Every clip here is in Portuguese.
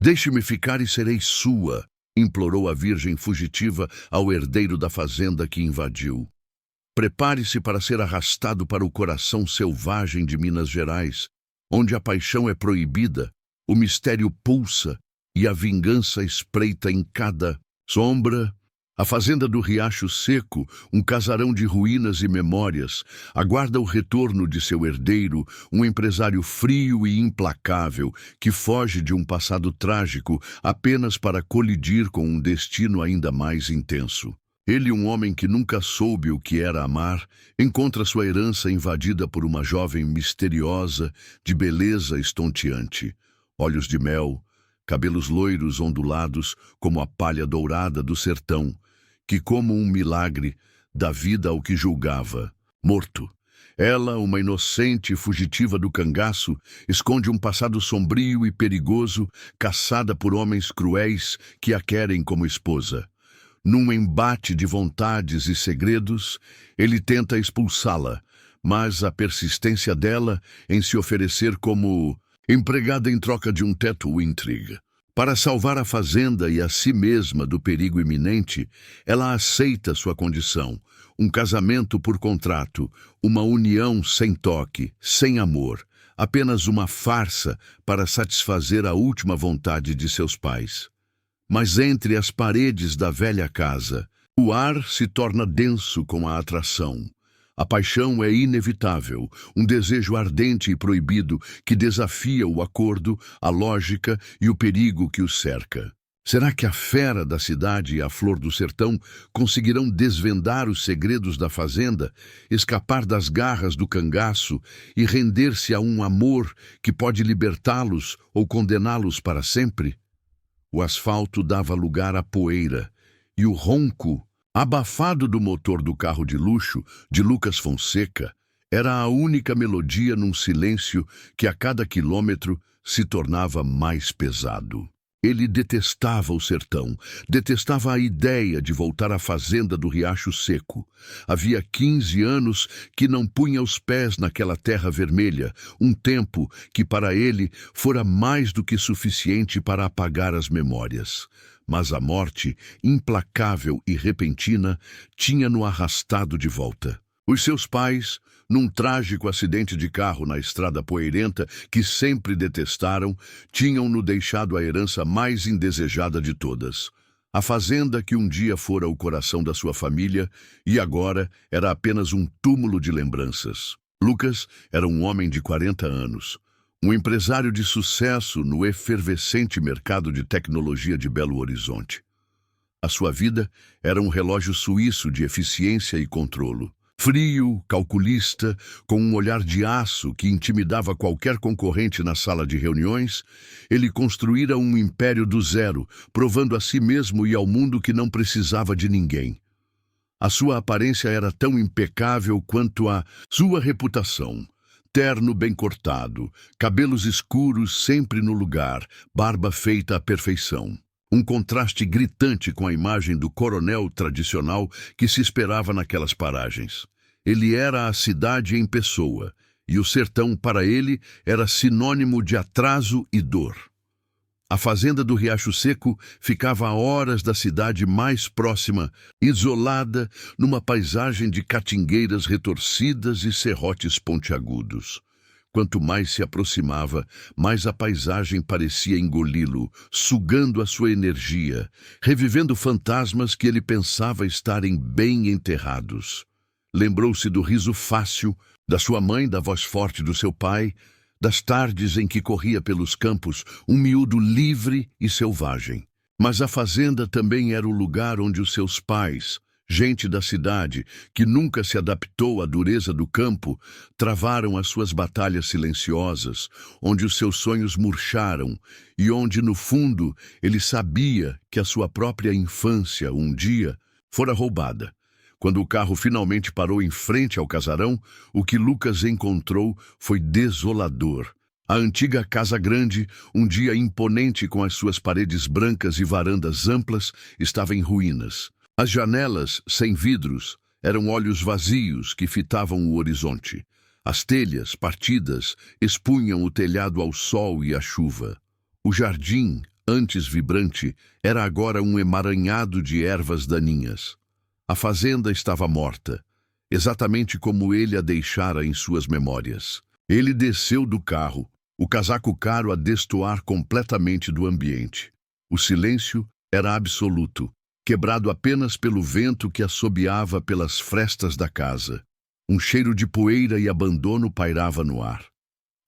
Deixe-me ficar e serei sua, implorou a virgem fugitiva ao herdeiro da fazenda que invadiu. Prepare-se para ser arrastado para o coração selvagem de Minas Gerais, onde a paixão é proibida, o mistério pulsa e a vingança espreita em cada sombra. A fazenda do Riacho Seco, um casarão de ruínas e memórias, aguarda o retorno de seu herdeiro, um empresário frio e implacável que foge de um passado trágico apenas para colidir com um destino ainda mais intenso. Ele, um homem que nunca soube o que era amar, encontra sua herança invadida por uma jovem misteriosa, de beleza estonteante. Olhos de mel, cabelos loiros ondulados como a palha dourada do sertão, que como um milagre dá vida ao que julgava morto. Ela, uma inocente fugitiva do cangaço, esconde um passado sombrio e perigoso, caçada por homens cruéis que a querem como esposa. Num embate de vontades e segredos, ele tenta expulsá-la, mas a persistência dela em se oferecer como empregada em troca de um teto o intriga. Para salvar a fazenda e a si mesma do perigo iminente, ela aceita sua condição, um casamento por contrato, uma união sem toque, sem amor, apenas uma farsa para satisfazer a última vontade de seus pais. Mas entre as paredes da velha casa, o ar se torna denso com a atração. A paixão é inevitável, um desejo ardente e proibido que desafia o acordo, a lógica e o perigo que o cerca. Será que a fera da cidade e a flor do sertão conseguirão desvendar os segredos da fazenda, escapar das garras do cangaço e render-se a um amor que pode libertá-los ou condená-los para sempre? O asfalto dava lugar à poeira, e o ronco abafado do motor do carro de luxo de Lucas Fonseca era a única melodia num silêncio que a cada quilômetro se tornava mais pesado. Ele detestava o sertão, detestava a ideia de voltar à fazenda do Riacho Seco. Havia 15 anos que não punha os pés naquela terra vermelha, um tempo que para ele fora mais do que suficiente para apagar as memórias. Mas a morte, implacável e repentina, tinha-no arrastado de volta. Os seus pais, num trágico acidente de carro na estrada poeirenta que sempre detestaram, tinham-no deixado a herança mais indesejada de todas. A fazenda que um dia fora o coração da sua família e agora era apenas um túmulo de lembranças. Lucas era um homem de 40 anos. Um empresário de sucesso no efervescente mercado de tecnologia de Belo Horizonte. A sua vida era um relógio suíço de eficiência e controlo. Frio, calculista, com um olhar de aço que intimidava qualquer concorrente na sala de reuniões, ele construíra um império do zero, provando a si mesmo e ao mundo que não precisava de ninguém. A sua aparência era tão impecável quanto a sua reputação. Terno bem cortado, cabelos escuros sempre no lugar, barba feita à perfeição. Um contraste gritante com a imagem do coronel tradicional que se esperava naquelas paragens. Ele era a cidade em pessoa, e o sertão para ele era sinônimo de atraso e dor. A fazenda do Riacho Seco ficava a horas da cidade mais próxima, isolada numa paisagem de catingueiras retorcidas e serrotes pontiagudos. Quanto mais se aproximava, mais a paisagem parecia engoli-lo, sugando a sua energia, revivendo fantasmas que ele pensava estarem bem enterrados. Lembrou-se do riso fácil, da sua mãe, da voz forte do seu pai, das tardes em que corria pelos campos, um miúdo livre e selvagem. Mas a fazenda também era o lugar onde os seus pais, gente da cidade, que nunca se adaptou à dureza do campo, travaram as suas batalhas silenciosas, onde os seus sonhos murcharam e onde, no fundo, ele sabia que a sua própria infância, um dia, fora roubada. Quando o carro finalmente parou em frente ao casarão, o que Lucas encontrou foi desolador. A antiga casa grande, um dia imponente com as suas paredes brancas e varandas amplas, estava em ruínas. As janelas, sem vidros, eram olhos vazios que fitavam o horizonte. As telhas, partidas, expunham o telhado ao sol e à chuva. O jardim, antes vibrante, era agora um emaranhado de ervas daninhas. A fazenda estava morta, exatamente como ele a deixara em suas memórias. Ele desceu do carro, o casaco caro a destoar completamente do ambiente. O silêncio era absoluto, quebrado apenas pelo vento que assobiava pelas frestas da casa. Um cheiro de poeira e abandono pairava no ar.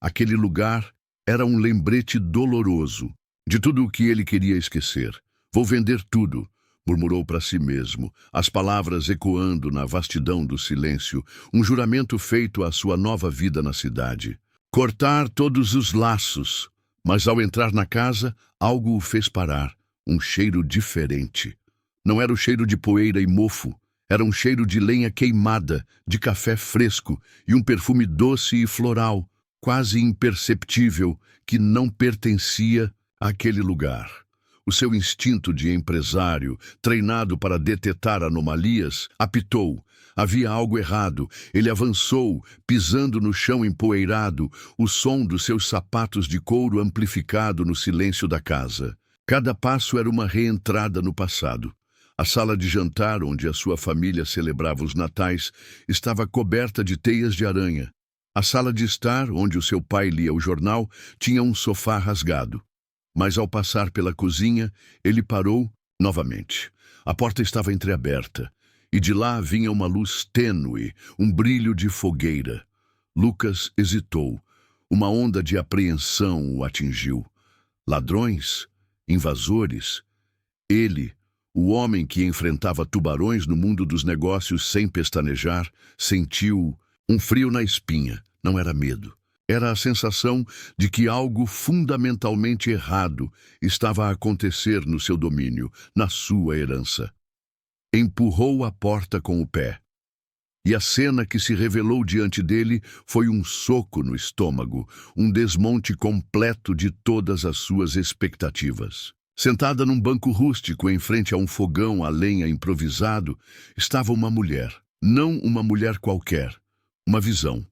Aquele lugar era um lembrete doloroso de tudo o que ele queria esquecer. Vou vender tudo, murmurou para si mesmo, as palavras ecoando na vastidão do silêncio, um juramento feito à sua nova vida na cidade. Cortar todos os laços, mas ao entrar na casa, algo o fez parar, um cheiro diferente. Não era o cheiro de poeira e mofo, era um cheiro de lenha queimada, de café fresco e um perfume doce e floral, quase imperceptível, que não pertencia àquele lugar. O seu instinto de empresário, treinado para detetar anomalias, apitou. Havia algo errado. Ele avançou, pisando no chão empoeirado, o som dos seus sapatos de couro amplificado no silêncio da casa. Cada passo era uma reentrada no passado. A sala de jantar, onde a sua família celebrava os natais, estava coberta de teias de aranha. A sala de estar, onde o seu pai lia o jornal, tinha um sofá rasgado. Mas ao passar pela cozinha, ele parou novamente. A porta estava entreaberta, e de lá vinha uma luz tênue, um brilho de fogueira. Lucas hesitou. Uma onda de apreensão o atingiu. Ladrões? Invasores? Ele, o homem que enfrentava tubarões no mundo dos negócios sem pestanejar, sentiu um frio na espinha. Não era medo. Era a sensação de que algo fundamentalmente errado estava a acontecer no seu domínio, na sua herança. Empurrou a porta com o pé. E a cena que se revelou diante dele foi um soco no estômago, um desmonte completo de todas as suas expectativas. Sentada num banco rústico em frente a um fogão a lenha improvisado, estava uma mulher. Não uma mulher qualquer, uma visão.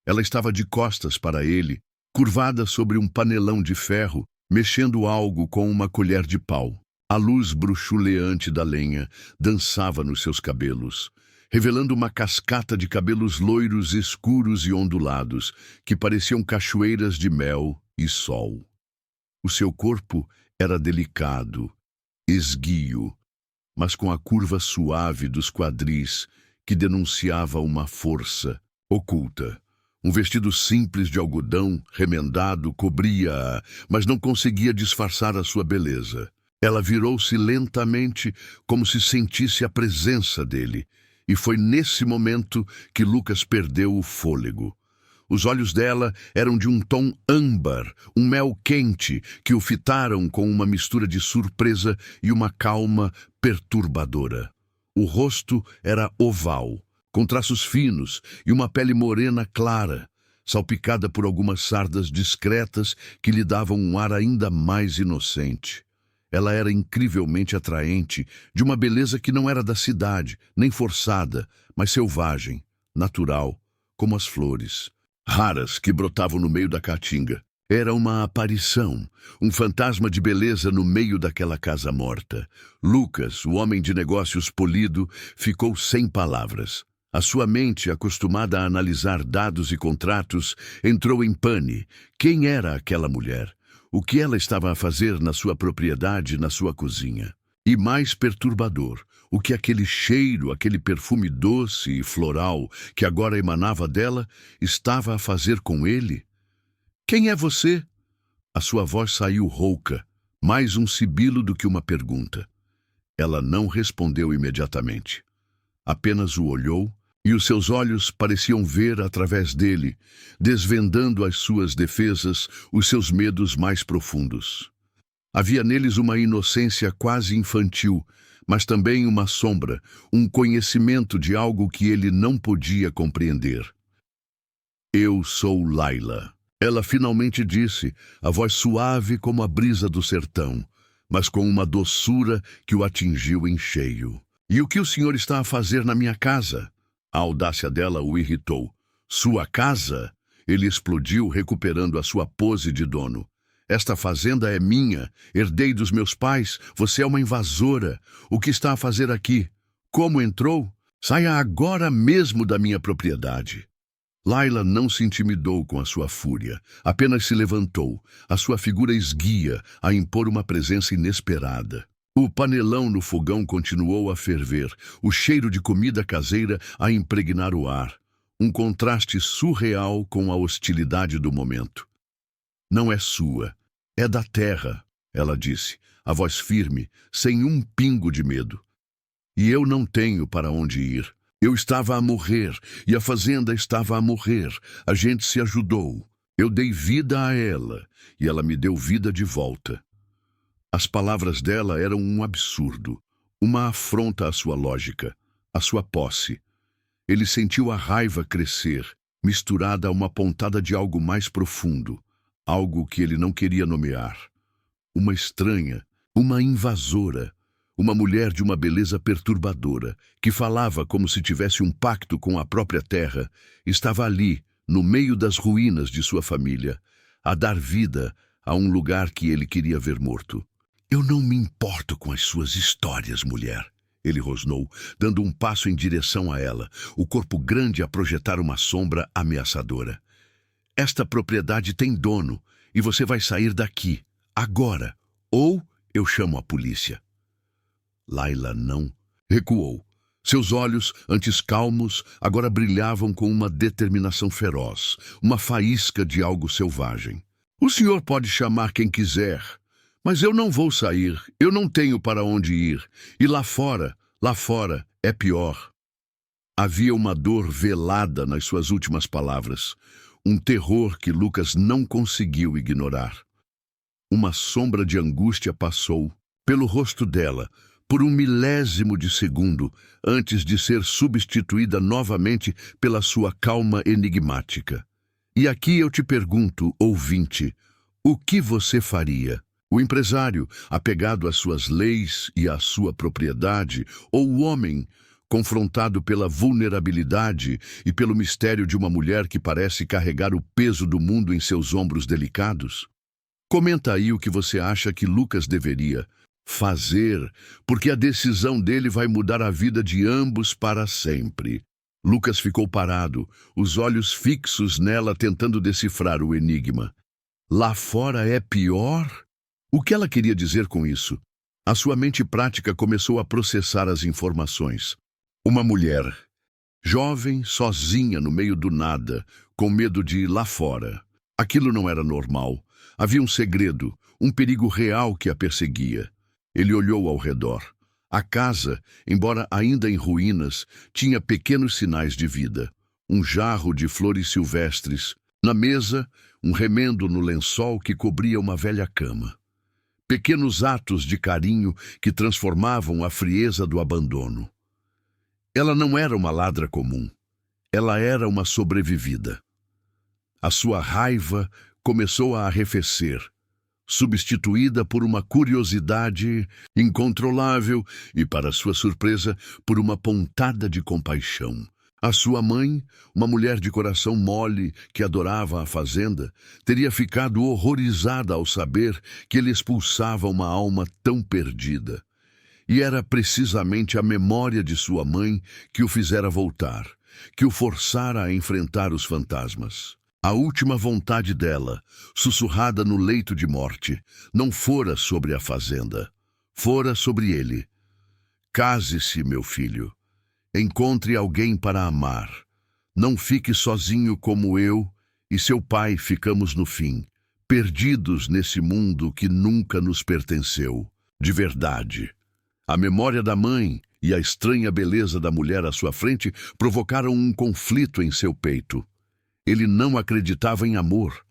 Ela estava de costas para ele, curvada sobre um panelão de ferro, mexendo algo com uma colher de pau. A luz bruxuleante da lenha dançava nos seus cabelos, revelando uma cascata de cabelos loiros, escuros e ondulados, que pareciam cachoeiras de mel e sol. O seu corpo era delicado, esguio, mas com a curva suave dos quadris que denunciava uma força oculta. Um vestido simples de algodão, remendado, cobria-a, mas não conseguia disfarçar a sua beleza. Ela virou-se lentamente, como se sentisse a presença dele, e foi nesse momento que Lucas perdeu o fôlego. Os olhos dela eram de um tom âmbar, um mel quente, que o fitaram com uma mistura de surpresa e uma calma perturbadora. O rosto era oval, com traços finos e uma pele morena clara, salpicada por algumas sardas discretas que lhe davam um ar ainda mais inocente. Ela era incrivelmente atraente, de uma beleza que não era da cidade, nem forçada, mas selvagem, natural, como as flores, raras que brotavam no meio da caatinga. Era uma aparição, um fantasma de beleza no meio daquela casa morta. Lucas, o homem de negócios polido, ficou sem palavras. A sua mente, acostumada a analisar dados e contratos, entrou em pane. Quem era aquela mulher? O que ela estava a fazer na sua propriedade, na sua cozinha? E mais perturbador, o que aquele cheiro, aquele perfume doce e floral que agora emanava dela, estava a fazer com ele? Quem é você? A sua voz saiu rouca, mais um sibilo do que uma pergunta. Ela não respondeu imediatamente. Apenas o olhou, e os seus olhos pareciam ver através dele, desvendando as suas defesas, os seus medos mais profundos. Havia neles uma inocência quase infantil, mas também uma sombra, um conhecimento de algo que ele não podia compreender. Eu sou Laila. Ela finalmente disse, a voz suave como a brisa do sertão, mas com uma doçura que o atingiu em cheio. E o que o senhor está a fazer na minha casa? A audácia dela o irritou. Sua casa? Ele explodiu, recuperando a sua pose de dono. Esta fazenda é minha, herdei dos meus pais, você é uma invasora. O que está a fazer aqui? Como entrou? Saia agora mesmo da minha propriedade. Layla não se intimidou com a sua fúria, apenas se levantou, a sua figura esguia a impor uma presença inesperada. O panelão no fogão continuou a ferver, o cheiro de comida caseira a impregnar o ar, um contraste surreal com a hostilidade do momento. Não é sua, é da terra, ela disse, a voz firme, sem um pingo de medo. E eu não tenho para onde ir. Eu estava a morrer, e a fazenda estava a morrer. A gente se ajudou. Eu dei vida a ela, e ela me deu vida de volta. As palavras dela eram um absurdo, uma afronta à sua lógica, à sua posse. Ele sentiu a raiva crescer, misturada a uma pontada de algo mais profundo, algo que ele não queria nomear. Uma estranha, uma invasora, uma mulher de uma beleza perturbadora, que falava como se tivesse um pacto com a própria terra, estava ali, no meio das ruínas de sua família, a dar vida a um lugar que ele queria ver morto. Eu não me importo com as suas histórias, mulher, ele rosnou, dando um passo em direção a ela, o corpo grande a projetar uma sombra ameaçadora. Esta propriedade tem dono, e você vai sair daqui, agora, ou eu chamo a polícia. Layla não recuou. Seus olhos, antes calmos, agora brilhavam com uma determinação feroz, uma faísca de algo selvagem. O senhor pode chamar quem quiser, mas eu não vou sair, eu não tenho para onde ir. E lá fora é pior. Havia uma dor velada nas suas últimas palavras, um terror que Lucas não conseguiu ignorar. Uma sombra de angústia passou pelo rosto dela, por um milésimo de segundo, antes de ser substituída novamente pela sua calma enigmática. E aqui eu te pergunto, ouvinte, o que você faria? O empresário, apegado às suas leis e à sua propriedade, ou o homem, confrontado pela vulnerabilidade e pelo mistério de uma mulher que parece carregar o peso do mundo em seus ombros delicados? Comenta aí o que você acha que Lucas deveria fazer, porque a decisão dele vai mudar a vida de ambos para sempre. Lucas ficou parado, os olhos fixos nela tentando decifrar o enigma. Lá fora é pior? O que ela queria dizer com isso? A sua mente prática começou a processar as informações. Uma mulher, jovem, sozinha no meio do nada, com medo de ir lá fora. Aquilo não era normal. Havia um segredo, um perigo real que a perseguia. Ele olhou ao redor. A casa, embora ainda em ruínas, tinha pequenos sinais de vida. Um jarro de flores silvestres. Na mesa, um remendo no lençol que cobria uma velha cama. Pequenos atos de carinho que transformavam a frieza do abandono. Ela não era uma ladra comum. Ela era uma sobrevivida. A sua raiva começou a arrefecer, substituída por uma curiosidade incontrolável e, para sua surpresa, por uma pontada de compaixão. A sua mãe, uma mulher de coração mole que adorava a fazenda, teria ficado horrorizada ao saber que ele expulsava uma alma tão perdida. E era precisamente a memória de sua mãe que o fizera voltar, que o forçara a enfrentar os fantasmas. A última vontade dela, sussurrada no leito de morte, não fora sobre a fazenda, fora sobre ele. Case-se, meu filho. Encontre alguém para amar. Não fique sozinho como eu e seu pai ficamos no fim, perdidos nesse mundo que nunca nos pertenceu, de verdade. A memória da mãe e a estranha beleza da mulher à sua frente provocaram um conflito em seu peito. Ele não acreditava em amor.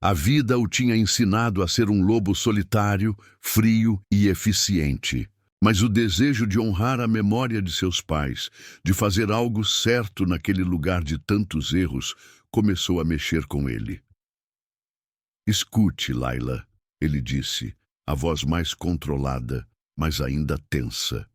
A vida o tinha ensinado a ser um lobo solitário, frio e eficiente. Mas o desejo de honrar a memória de seus pais, de fazer algo certo naquele lugar de tantos erros, começou a mexer com ele. Escute, Layla, ele disse, a voz mais controlada, mas ainda tensa.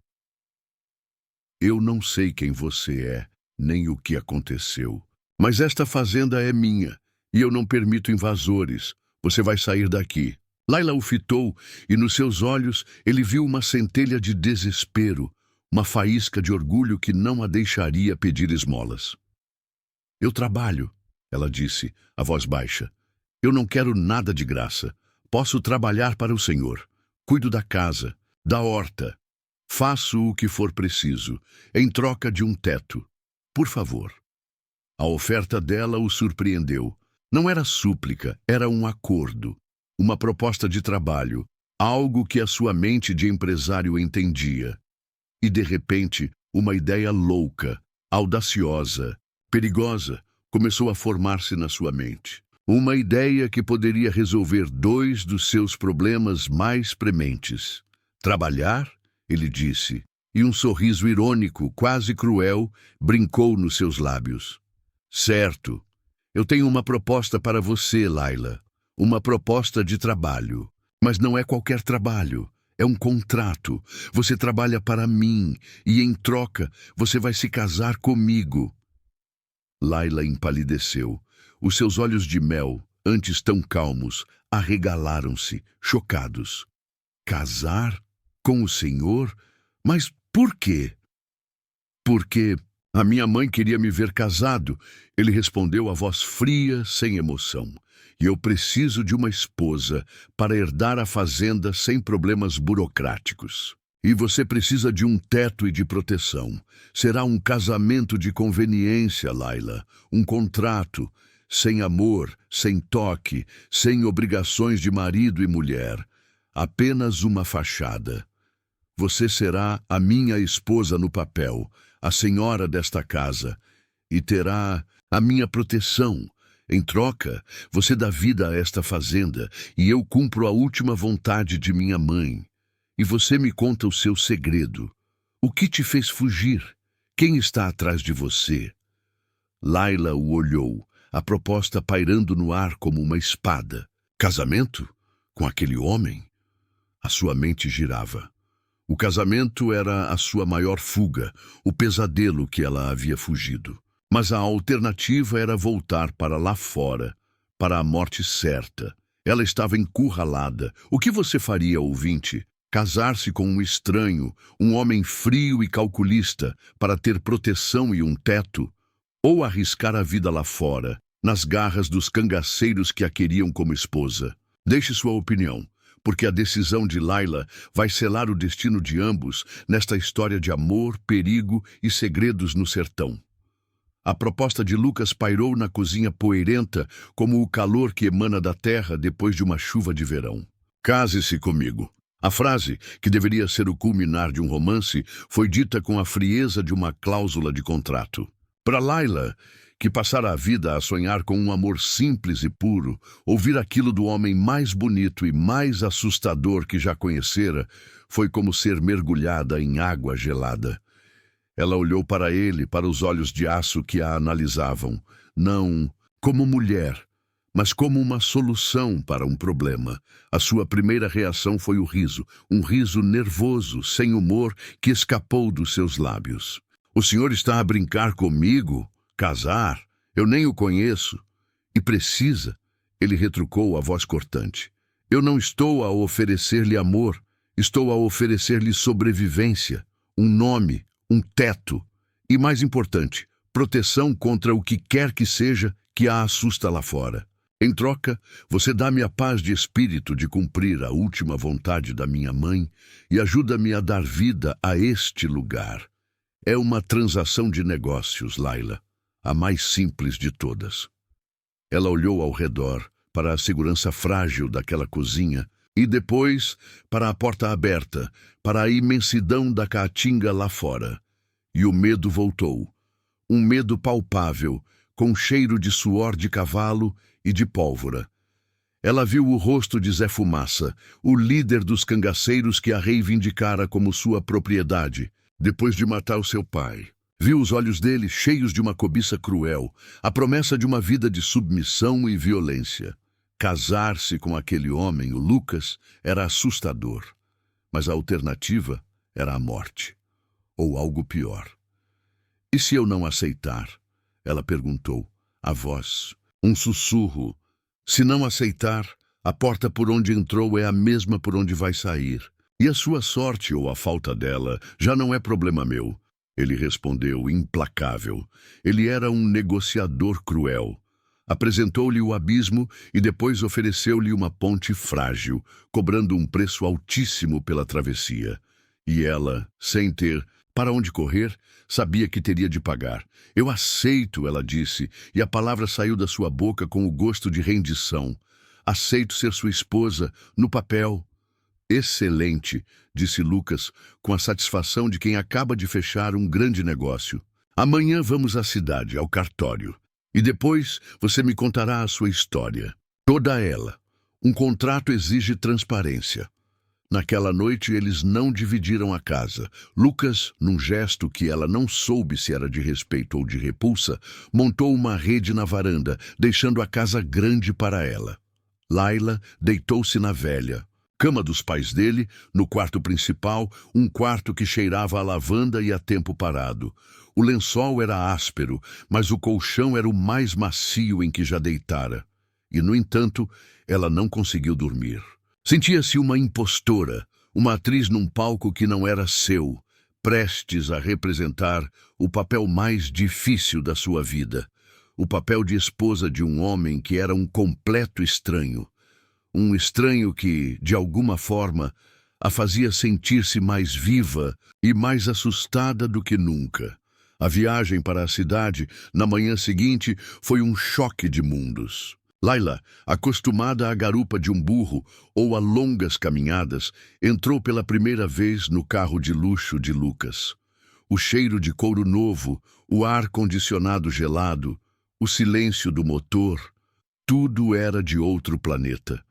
Eu não sei quem você é, nem o que aconteceu. Mas esta fazenda é minha, e eu não permito invasores. Você vai sair daqui. Laila o fitou e nos seus olhos ele viu uma centelha de desespero, uma faísca de orgulho que não a deixaria pedir esmolas. Eu trabalho, ela disse, a voz baixa. Eu não quero nada de graça. Posso trabalhar para o Senhor. Cuido da casa, da horta. Faço o que for preciso, em troca de um teto. Por favor. A oferta dela o surpreendeu. Não era súplica, era um acordo. Uma proposta de trabalho, algo que a sua mente de empresário entendia. E, de repente, uma ideia louca, audaciosa, perigosa, começou a formar-se na sua mente. Uma ideia que poderia resolver dois dos seus problemas mais prementes. Trabalhar, ele disse, e um sorriso irônico, quase cruel, brincou nos seus lábios. Certo, eu tenho uma proposta para você, Laila. Uma proposta de trabalho. Mas não é qualquer trabalho. É um contrato. Você trabalha para mim e, em troca, você vai se casar comigo. Laila empalideceu. Os seus olhos de mel, antes tão calmos, arregalaram-se, chocados. Casar com o senhor? Mas por quê? Porque a minha mãe queria me ver casado, ele respondeu a voz fria, sem emoção. E eu preciso de uma esposa para herdar a fazenda sem problemas burocráticos. E você precisa de um teto e de proteção. Será um casamento de conveniência, Laila. Um contrato, sem amor, sem toque, sem obrigações de marido e mulher. Apenas uma fachada. Você será a minha esposa no papel, a senhora desta casa, e terá a minha proteção. Em troca, você dá vida a esta fazenda e eu cumpro a última vontade de minha mãe. E você me conta o seu segredo. O que te fez fugir? Quem está atrás de você? Laila o olhou, a proposta pairando no ar como uma espada. Casamento? Com aquele homem? A sua mente girava. O casamento era a sua maior fuga, o pesadelo que ela havia fugido. Mas a alternativa era voltar para lá fora, para a morte certa. Ela estava encurralada. O que você faria, ouvinte? Casar-se com um estranho, um homem frio e calculista, para ter proteção e um teto? Ou arriscar a vida lá fora, nas garras dos cangaceiros que a queriam como esposa? Deixe sua opinião, porque a decisão de Laila vai selar o destino de ambos nesta história de amor, perigo e segredos no sertão. A proposta de Lucas pairou na cozinha poeirenta como o calor que emana da terra depois de uma chuva de verão. Case-se comigo. A frase, que deveria ser o culminar de um romance, foi dita com a frieza de uma cláusula de contrato. Para Laila, que passara a vida a sonhar com um amor simples e puro, ouvir aquilo do homem mais bonito e mais assustador que já conhecera, foi como ser mergulhada em água gelada. Ela olhou para ele, para os olhos de aço que a analisavam, não como mulher, mas como uma solução para um problema. A sua primeira reação foi o riso, um riso nervoso, sem humor, que escapou dos seus lábios. O senhor está a brincar comigo? Casar? Eu nem o conheço. E precisa, ele retrucou a voz cortante. Eu não estou a oferecer-lhe amor, estou a oferecer-lhe sobrevivência, um nome, um teto e, mais importante, proteção contra o que quer que seja que a assusta lá fora. Em troca, você dá-me a paz de espírito de cumprir a última vontade da minha mãe e ajuda-me a dar vida a este lugar. É uma transação de negócios, Laila, a mais simples de todas. Ela olhou ao redor para a segurança frágil daquela cozinha e depois para a porta aberta, para a imensidão da caatinga lá fora. E o medo voltou. Um medo palpável, com cheiro de suor de cavalo e de pólvora. Ela viu o rosto de Zé Fumaça, o líder dos cangaceiros que a reivindicara como sua propriedade, depois de matar o seu pai. Viu os olhos dele cheios de uma cobiça cruel, a promessa de uma vida de submissão e violência. Casar-se com aquele homem, o Lucas, era assustador, mas a alternativa era a morte, ou algo pior. E se eu não aceitar? Ela perguntou, a voz, um sussurro. Se não aceitar, A porta por onde entrou é a mesma por onde vai sair. E a sua sorte ou a falta dela já não é problema meu. Ele respondeu, implacável. Ele era um negociador cruel. Apresentou-lhe o abismo e depois ofereceu-lhe uma ponte frágil, cobrando um preço altíssimo pela travessia. E ela, sem ter para onde correr, sabia que teria de pagar. Eu aceito, ela disse, e a palavra saiu da sua boca com o gosto de rendição. Aceito ser sua esposa, no papel. Excelente, disse Lucas, com a satisfação de quem acaba de fechar um grande negócio. Amanhã vamos à cidade, ao cartório. E depois você me contará a sua história. Toda ela. Um contrato exige transparência. Naquela noite eles não dividiram a casa. Lucas, num gesto que ela não soube se era de respeito ou de repulsa, montou uma rede na varanda, deixando a casa grande para ela. Laila deitou-se na velha cama dos pais dele, no quarto principal, um quarto que cheirava a lavanda e a tempo parado. O lençol era áspero, mas o colchão era o mais macio em que já deitara. E, no entanto, ela não conseguiu dormir. Sentia-se uma impostora, uma atriz num palco que não era seu, prestes a representar o papel mais difícil da sua vida, o papel de esposa de um homem que era um completo estranho. Um estranho que, de alguma forma, a fazia sentir-se mais viva e mais assustada do que nunca. A viagem para a cidade, na manhã seguinte, foi um choque de mundos. Laila, acostumada à garupa de um burro ou a longas caminhadas, entrou pela primeira vez no carro de luxo de Lucas. O cheiro de couro novo, o ar-condicionado gelado, o silêncio do motor, tudo era de outro planeta.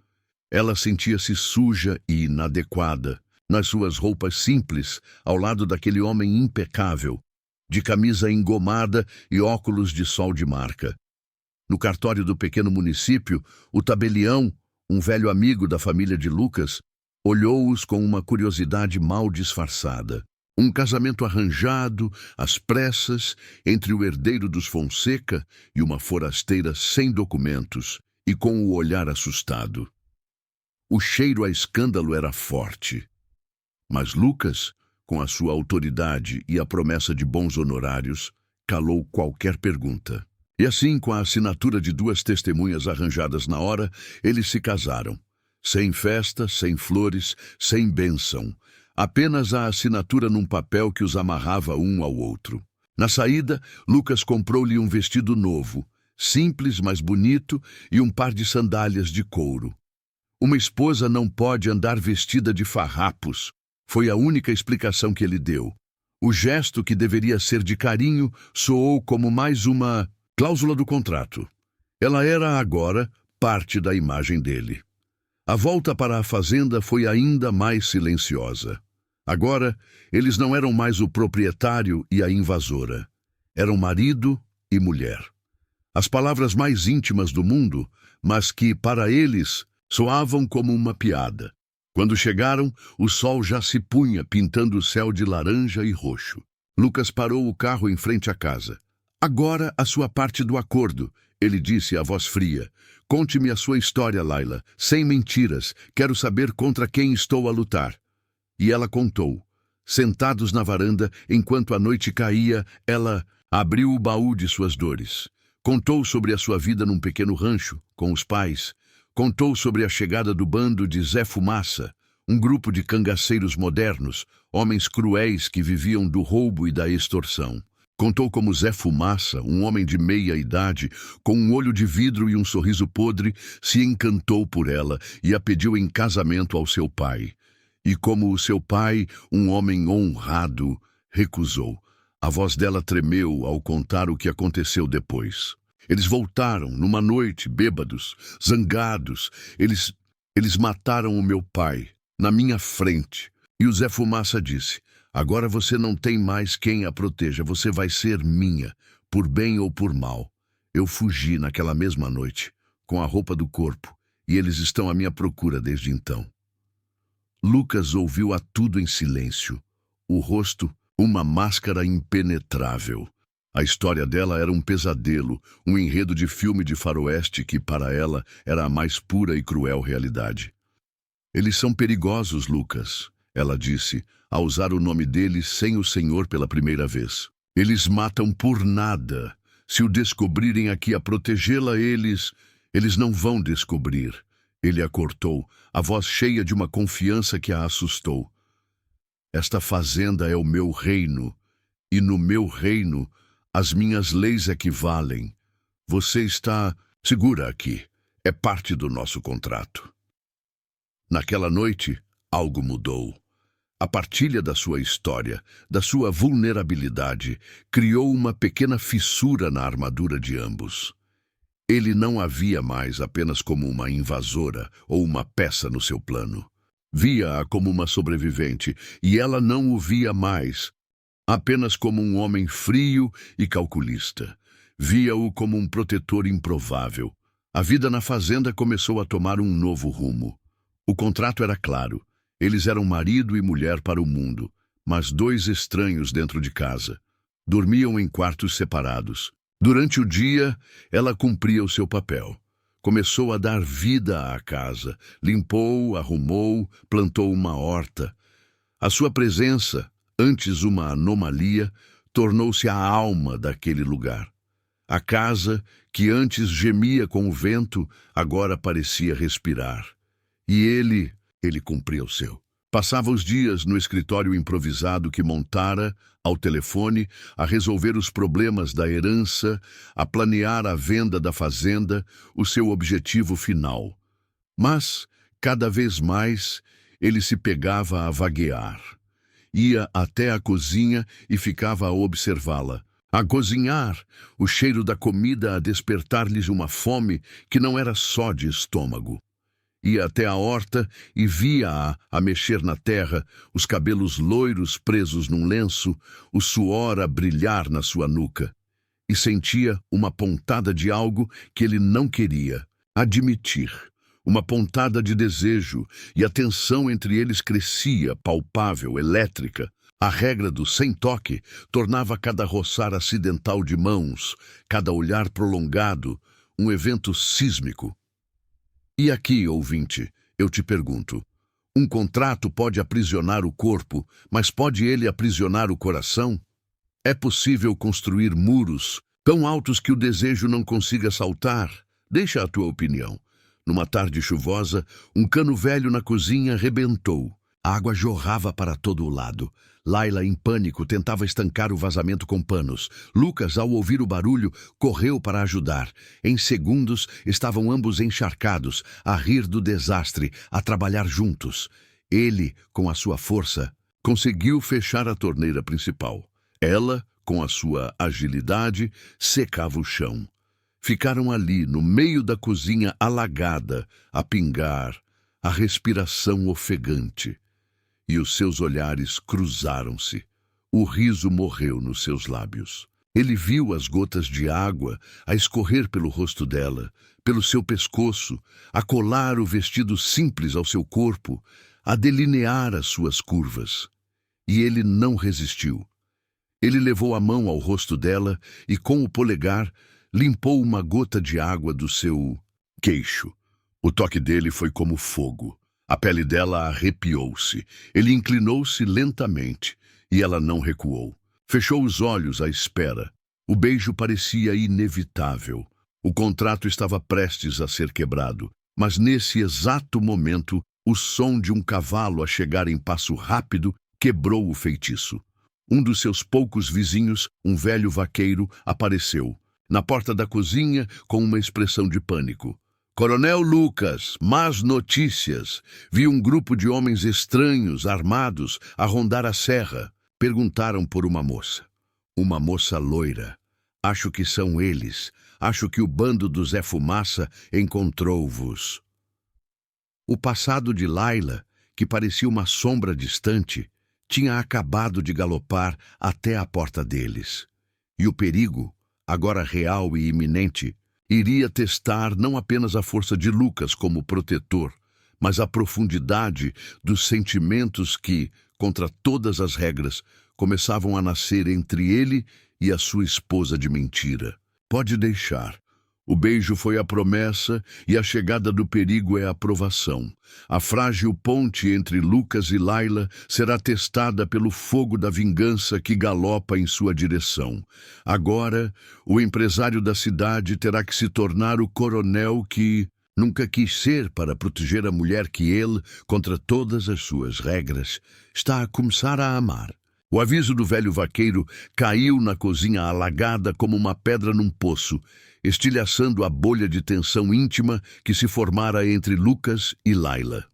Ela sentia-se suja e inadequada, nas suas roupas simples, ao lado daquele homem impecável, de camisa engomada e óculos de sol de marca. No cartório do pequeno município, o tabelião, um velho amigo da família de Lucas, olhou-os com uma curiosidade mal disfarçada. Um casamento arranjado, às pressas, entre o herdeiro dos Fonseca e uma forasteira sem documentos e com o olhar assustado. O cheiro a escândalo era forte. Mas Lucas, com a sua autoridade e a promessa de bons honorários, calou qualquer pergunta. E assim, com a assinatura de 2 testemunhas arranjadas na hora, eles se casaram. Sem festa, sem flores, sem bênção. Apenas a assinatura num papel que os amarrava um ao outro. Na saída, Lucas comprou-lhe um vestido novo, simples, mas bonito, e um par de sandálias de couro. Uma esposa não pode andar vestida de farrapos, foi a única explicação que ele deu. O gesto, que deveria ser de carinho, soou como mais uma cláusula do contrato. Ela era agora parte da imagem dele. A volta para a fazenda foi ainda mais silenciosa. Agora, eles não eram mais o proprietário e a invasora. Eram marido e mulher. As palavras mais íntimas do mundo, mas que, para eles, soavam como uma piada. Quando chegaram, o sol já se punha, pintando o céu de laranja e roxo. Lucas parou o carro em frente à casa. Agora a sua parte do acordo, ele disse a voz fria. Conte-me a sua história, Laila, sem mentiras. Quero saber contra quem estou a lutar. E ela contou. Sentados na varanda, enquanto a noite caía, ela abriu o baú de suas dores. Contou sobre a sua vida num pequeno rancho, com os pais. Contou sobre a chegada do bando de Zé Fumaça, um grupo de cangaceiros modernos, homens cruéis que viviam do roubo e da extorsão. Contou como Zé Fumaça, um homem de meia idade, com um olho de vidro e um sorriso podre, se encantou por ela e a pediu em casamento ao seu pai. E como o seu pai, um homem honrado, recusou. A voz dela tremeu ao contar o que aconteceu depois. Eles voltaram, numa noite, bêbados, zangados. Eles mataram o meu pai, na minha frente. E o Zé Fumaça disse, agora você não tem mais quem a proteja, você vai ser minha, por bem ou por mal. Eu fugi naquela mesma noite, com a roupa do corpo, e eles estão à minha procura desde então. Lucas ouviu a tudo em silêncio, o rosto uma máscara impenetrável. A história dela era um pesadelo, um enredo de filme de faroeste que, para ela, era a mais pura e cruel realidade. Eles são perigosos, Lucas, ela disse, ao usar o nome dele sem o Senhor pela primeira vez. Eles matam por nada. Se o descobrirem aqui a protegê-la, eles não vão descobrir. Ele a cortou, a voz cheia de uma confiança que a assustou. Esta fazenda é o meu reino, e no meu reino as minhas leis é que valem. Você está segura aqui. É parte do nosso contrato. Naquela noite, algo mudou. A partilha da sua história, da sua vulnerabilidade, criou uma pequena fissura na armadura de ambos. Ele não a via mais apenas como uma invasora ou uma peça no seu plano. Via-a como uma sobrevivente, e ela não o via mais apenas como um homem frio e calculista. Via-o como um protetor improvável. A vida na fazenda começou a tomar um novo rumo. O contrato era claro. Eles eram marido e mulher para o mundo, mas dois estranhos dentro de casa. Dormiam em quartos separados. Durante o dia, ela cumpria o seu papel. Começou a dar vida à casa. Limpou, arrumou, plantou uma horta. A sua presença, antes uma anomalia, tornou-se a alma daquele lugar. A casa, que antes gemia com o vento, agora parecia respirar. E ele cumpria o seu. Passava os dias no escritório improvisado que montara, ao telefone, a resolver os problemas da herança, a planear a venda da fazenda, o seu objetivo final. Mas, cada vez mais, ele se pegava a vaguear. Ia até a cozinha e ficava a observá-la. A cozinhar, o cheiro da comida a despertar-lhes uma fome que não era só de estômago. Ia até a horta e via-a a mexer na terra, os cabelos loiros presos num lenço, o suor a brilhar na sua nuca. E sentia uma pontada de algo que ele não queria admitir. Uma pontada de desejo, e a tensão entre eles crescia, palpável, elétrica. A regra do sem toque tornava cada roçar acidental de mãos, cada olhar prolongado, um evento sísmico. E aqui, ouvinte, eu te pergunto, um contrato pode aprisionar o corpo, mas pode ele aprisionar o coração? É possível construir muros tão altos que o desejo não consiga saltar? Deixa a tua opinião. Numa tarde chuvosa, um cano velho na cozinha rebentou. A água jorrava para todo o lado. Laila, em pânico, tentava estancar o vazamento com panos. Lucas, ao ouvir o barulho, correu para ajudar. Em segundos, estavam ambos encharcados, a rir do desastre, a trabalhar juntos. Ele, com a sua força, conseguiu fechar a torneira principal. Ela, com a sua agilidade, secava o chão. Ficaram ali, no meio da cozinha alagada, a pingar, a respiração ofegante. E os seus olhares cruzaram-se. O riso morreu nos seus lábios. Ele viu as gotas de água a escorrer pelo rosto dela, pelo seu pescoço, a colar o vestido simples ao seu corpo, a delinear as suas curvas. E ele não resistiu. Ele levou a mão ao rosto dela e, com o polegar, limpou uma gota de água do seu queixo. O toque dele foi como fogo. A pele dela arrepiou-se. Ele inclinou-se lentamente e ela não recuou. Fechou os olhos à espera. O beijo parecia inevitável. O contrato estava prestes a ser quebrado, mas nesse exato momento, o som de um cavalo a chegar em passo rápido quebrou o feitiço. Um dos seus poucos vizinhos, um velho vaqueiro, apareceu na porta da cozinha com uma expressão de pânico. Coronel Lucas, más notícias. Vi um grupo de homens estranhos, armados, a rondar a serra. Perguntaram por uma moça. Uma moça loira. Acho que são eles. Acho que o bando do Zé Fumaça encontrou-vos. O passado de Laila, que parecia uma sombra distante, tinha acabado de galopar até a porta deles. E o perigo, agora real e iminente, iria testar não apenas a força de Lucas como protetor, mas a profundidade dos sentimentos que, contra todas as regras, começavam a nascer entre ele e a sua esposa de mentira. Pode deixar. O beijo foi a promessa e a chegada do perigo é a provação. A frágil ponte entre Lucas e Layla será testada pelo fogo da vingança que galopa em sua direção. Agora, o empresário da cidade terá que se tornar o coronel que nunca quis ser para proteger a mulher que ele, contra todas as suas regras, está a começar a amar. O aviso do velho vaqueiro caiu na cozinha alagada como uma pedra num poço, estilhaçando a bolha de tensão íntima que se formara entre Lucas e Layla.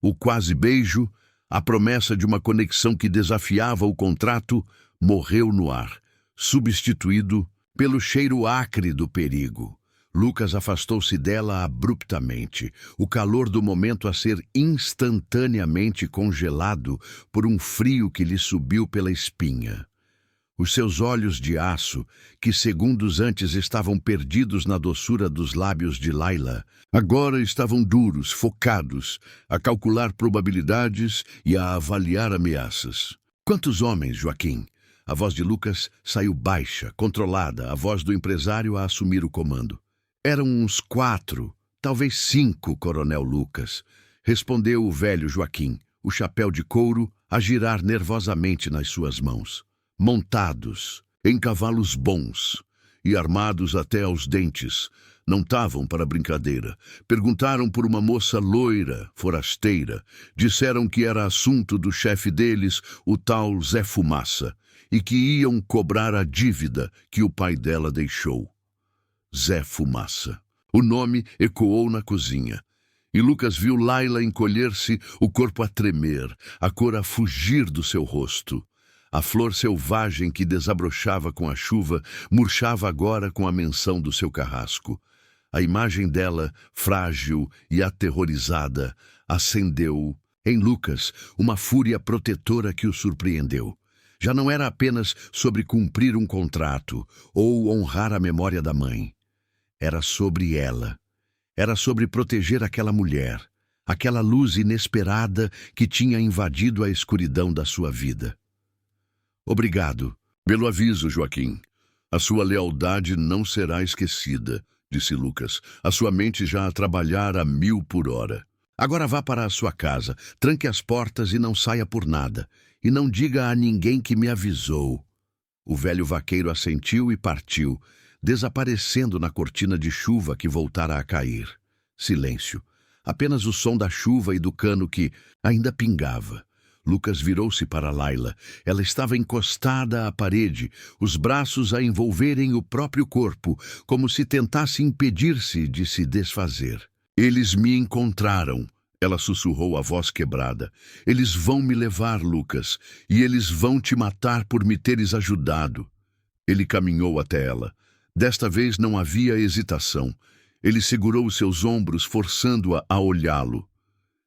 O quase beijo, a promessa de uma conexão que desafiava o contrato, morreu no ar, substituído pelo cheiro acre do perigo. Lucas afastou-se dela abruptamente, o calor do momento a ser instantaneamente congelado por um frio que lhe subiu pela espinha. Os seus olhos de aço, que segundos antes estavam perdidos na doçura dos lábios de Layla, agora estavam duros, focados, a calcular probabilidades e a avaliar ameaças. Quantos homens, Joaquim? A voz de Lucas saiu baixa, controlada, a voz do empresário a assumir o comando. Eram uns 4, talvez 5, Coronel Lucas, respondeu o velho Joaquim, o chapéu de couro a girar nervosamente nas suas mãos. Montados, em cavalos bons e armados até aos dentes, não estavam para brincadeira. Perguntaram por uma moça loira, forasteira. Disseram que era assunto do chefe deles, o tal Zé Fumaça, e que iam cobrar a dívida que o pai dela deixou. Zé Fumaça. O nome ecoou na cozinha. E Lucas viu Layla encolher-se, o corpo a tremer, a cor a fugir do seu rosto. A flor selvagem que desabrochava com a chuva murchava agora com a menção do seu carrasco. A imagem dela, frágil e aterrorizada, acendeu em Lucas uma fúria protetora que o surpreendeu. Já não era apenas sobre cumprir um contrato ou honrar a memória da mãe. Era sobre ela. Era sobre proteger aquela mulher, aquela luz inesperada que tinha invadido a escuridão da sua vida. Obrigado pelo aviso, Joaquim. A sua lealdade não será esquecida, disse Lucas, a sua mente já a trabalhar a 1000 por hora. Agora vá para a sua casa, tranque as portas e não saia por nada, e não diga a ninguém que me avisou. O velho vaqueiro assentiu e partiu, desaparecendo na cortina de chuva que voltara a cair. Silêncio. Apenas o som da chuva e do cano que ainda pingava. Lucas virou-se para Layla. Ela estava encostada à parede, os braços a envolverem o próprio corpo, como se tentasse impedir-se de se desfazer. Eles me encontraram, ela sussurrou a voz quebrada. Eles vão me levar, Lucas, e eles vão te matar por me teres ajudado. Ele caminhou até ela. Desta vez não havia hesitação. Ele segurou os seus ombros, forçando-a a olhá-lo.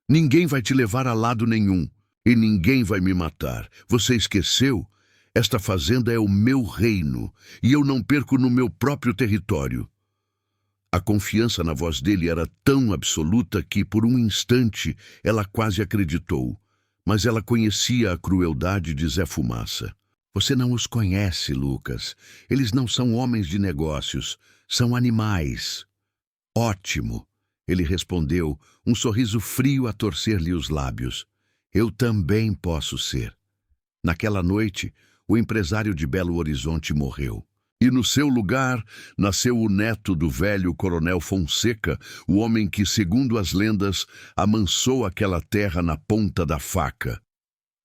Ninguém vai te levar a lado nenhum. E ninguém vai me matar. Você esqueceu? Esta fazenda é o meu reino, e eu não perco no meu próprio território. A confiança na voz dele era tão absoluta que, por um instante, ela quase acreditou. Mas ela conhecia a crueldade de Zé Fumaça. Você não os conhece, Lucas. Eles não são homens de negócios, são animais. Ótimo, ele respondeu, um sorriso frio a torcer-lhe os lábios. Eu também posso ser. Naquela noite, o empresário de Belo Horizonte morreu. E no seu lugar, nasceu o neto do velho Coronel Fonseca, o homem que, segundo as lendas, amansou aquela terra na ponta da faca.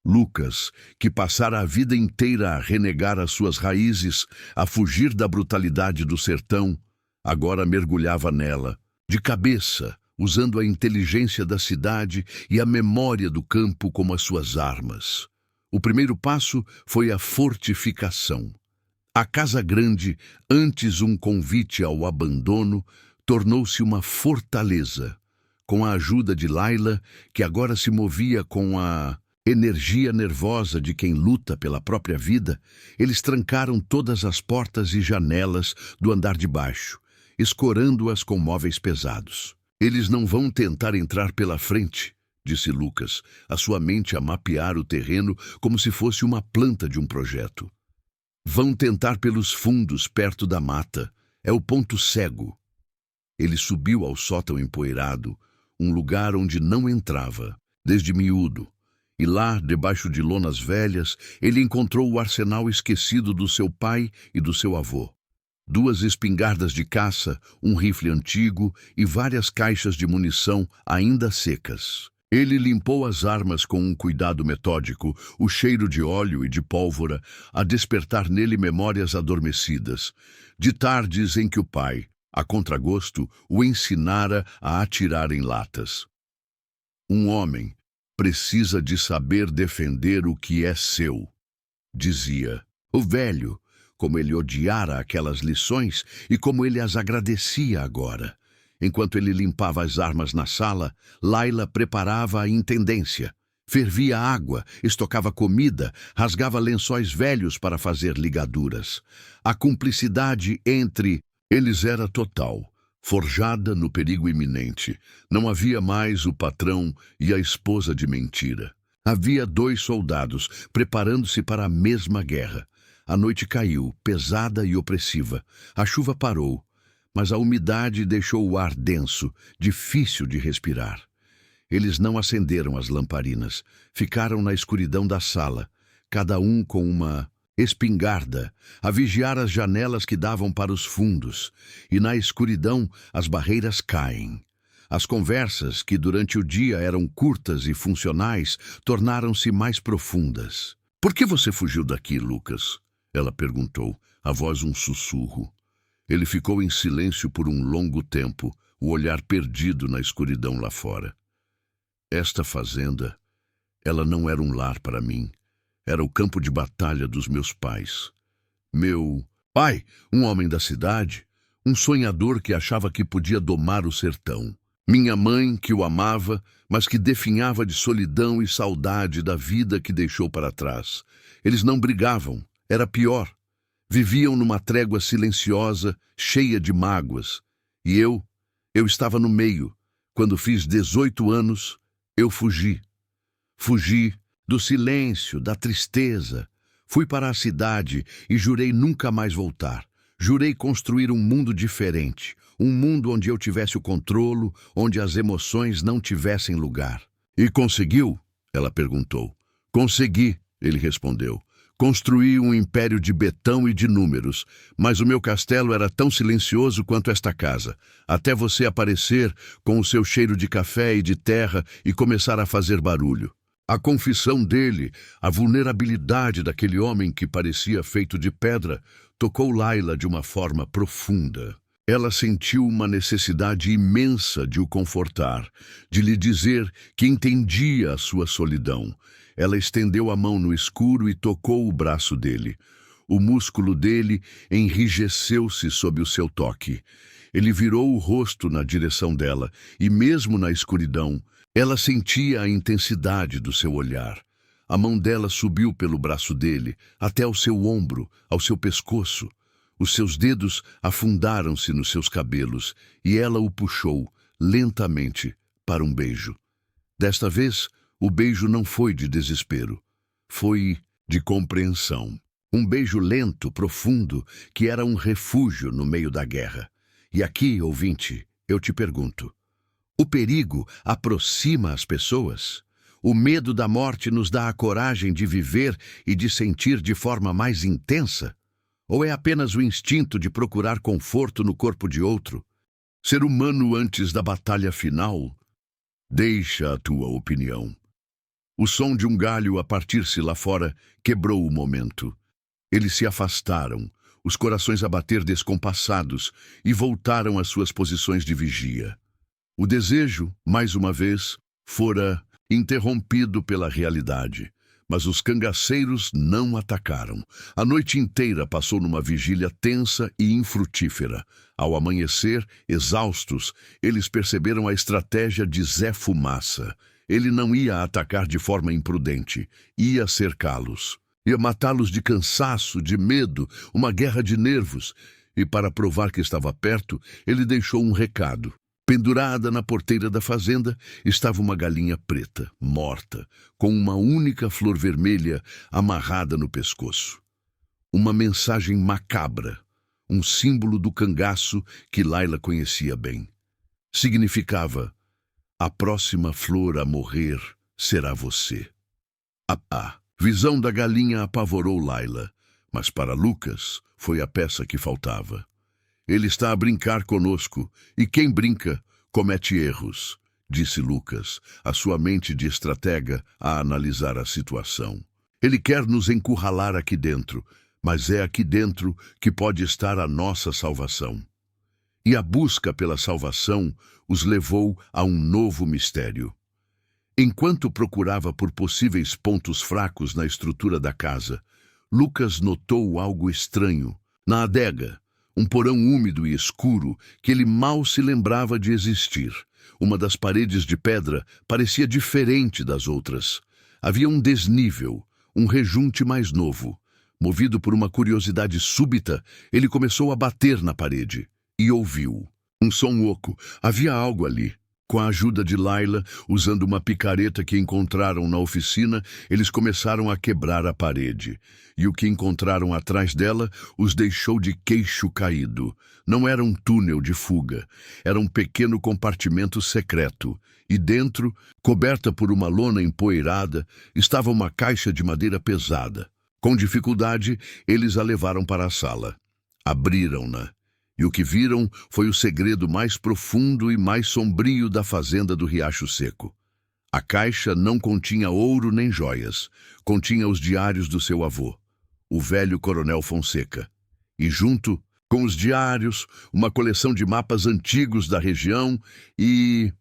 Lucas, que passara a vida inteira a renegar as suas raízes, a fugir da brutalidade do sertão, agora mergulhava nela, de cabeça, usando a inteligência da cidade e a memória do campo como as suas armas. O primeiro passo foi a fortificação. A Casa Grande, antes um convite ao abandono, tornou-se uma fortaleza. Com a ajuda de Layla, que agora se movia com a energia nervosa de quem luta pela própria vida, eles trancaram todas as portas e janelas do andar de baixo, escorando-as com móveis pesados. Eles não vão tentar entrar pela frente, disse Lucas, a sua mente a mapear o terreno como se fosse uma planta de um projeto. Vão tentar pelos fundos, perto da mata. É o ponto cego. Ele subiu ao sótão empoeirado, um lugar onde não entrava, desde miúdo. E lá, debaixo de lonas velhas, ele encontrou o arsenal esquecido do seu pai e do seu avô. 2 espingardas de caça, um rifle antigo e várias caixas de munição ainda secas. Ele limpou as armas com um cuidado metódico, o cheiro de óleo e de pólvora a despertar nele memórias adormecidas, de tardes em que o pai, a contragosto, o ensinara a atirar em latas. Um homem precisa de saber defender o que é seu, dizia o velho, como ele odiara aquelas lições e como ele as agradecia agora. Enquanto ele limpava as armas na sala, Laila preparava a intendência. Fervia água, estocava comida, rasgava lençóis velhos para fazer ligaduras. A cumplicidade entre eles era total, forjada no perigo iminente. Não havia mais o patrão e a esposa de mentira. Havia 2 soldados preparando-se para a mesma guerra. A noite caiu, pesada e opressiva. A chuva parou, mas a umidade deixou o ar denso, difícil de respirar. Eles não acenderam as lamparinas. Ficaram na escuridão da sala, cada um com uma espingarda, a vigiar as janelas que davam para os fundos. E na escuridão as barreiras caem. As conversas, que durante o dia eram curtas e funcionais, tornaram-se mais profundas. "Por que você fugiu daqui, Lucas?" Ela perguntou, a voz um sussurro. Ele ficou em silêncio por um longo tempo, o olhar perdido na escuridão lá fora. Esta fazenda, ela não era um lar para mim. Era o campo de batalha dos meus pais. Meu pai, um homem da cidade, um sonhador que achava que podia domar o sertão. Minha mãe, que o amava, mas que definhava de solidão e saudade da vida que deixou para trás. Eles não brigavam. Era pior. Viviam numa trégua silenciosa, cheia de mágoas. E eu estava no meio. Quando fiz 18 anos, eu fugi. Fugi do silêncio, da tristeza. Fui para a cidade e jurei nunca mais voltar. Jurei construir um mundo diferente. Um mundo onde eu tivesse o controle, onde as emoções não tivessem lugar. "E conseguiu?" ela perguntou. "Consegui", ele respondeu. "Construí um império de betão e de números, mas o meu castelo era tão silencioso quanto esta casa, até você aparecer com o seu cheiro de café e de terra e começar a fazer barulho." A confissão dele, a vulnerabilidade daquele homem que parecia feito de pedra, tocou Laila de uma forma profunda. Ela sentiu uma necessidade imensa de o confortar, de lhe dizer que entendia a sua solidão. Ela estendeu a mão no escuro e tocou o braço dele. O músculo dele enrijeceu-se sob o seu toque. Ele virou o rosto na direção dela, e mesmo na escuridão, ela sentia a intensidade do seu olhar. A mão dela subiu pelo braço dele, até ao seu ombro, ao seu pescoço. Os seus dedos afundaram-se nos seus cabelos, e ela o puxou, lentamente, para um beijo. Desta vez, o beijo não foi de desespero. Foi de compreensão. Um beijo lento, profundo, que era um refúgio no meio da guerra. E aqui, ouvinte, eu te pergunto: o perigo aproxima as pessoas? O medo da morte nos dá a coragem de viver e de sentir de forma mais intensa? Ou é apenas o instinto de procurar conforto no corpo de outro? Ser humano antes da batalha final? Deixa a tua opinião. O som de um galho a partir-se lá fora quebrou o momento. Eles se afastaram, os corações a bater descompassados, e voltaram às suas posições de vigia. O desejo, mais uma vez, fora interrompido pela realidade. Mas os cangaceiros não atacaram. A noite inteira passou numa vigília tensa e infrutífera. Ao amanhecer, exaustos, eles perceberam a estratégia de Zé Fumaça. Ele não ia atacar de forma imprudente, ia cercá-los. Ia matá-los de cansaço, de medo, uma guerra de nervos. E para provar que estava perto, ele deixou um recado. Pendurada na porteira da fazenda estava uma galinha preta, morta, com uma única flor vermelha amarrada no pescoço. Uma mensagem macabra, um símbolo do cangaço que Laila conhecia bem. Significava: a próxima flor a morrer será você. A visão da galinha apavorou Laila, mas para Lucas foi a peça que faltava. Ele está a brincar conosco, e quem brinca comete erros, disse Lucas, a sua mente de estratega a analisar a situação. Ele quer nos encurralar aqui dentro, mas é aqui dentro que pode estar a nossa salvação. E a busca pela salvação os levou a um novo mistério. Enquanto procurava por possíveis pontos fracos na estrutura da casa, Lucas notou algo estranho. Na adega, um porão úmido e escuro que ele mal se lembrava de existir. Uma das paredes de pedra parecia diferente das outras. Havia um desnível, um rejunte mais novo. Movido por uma curiosidade súbita, ele começou a bater na parede e ouviu um som oco. Havia algo ali. Com a ajuda de Laila, usando uma picareta que encontraram na oficina, eles começaram a quebrar a parede. E o que encontraram atrás dela os deixou de queixo caído. Não era um túnel de fuga, era um pequeno compartimento secreto. E dentro, coberta por uma lona empoeirada, estava uma caixa de madeira pesada. Com dificuldade, eles a levaram para a sala. Abriram-na. E o que viram foi o segredo mais profundo e mais sombrio da fazenda do Riacho Seco. A caixa não continha ouro nem joias, continha os diários do seu avô, o velho Coronel Fonseca. E junto com os diários, uma coleção de mapas antigos da região e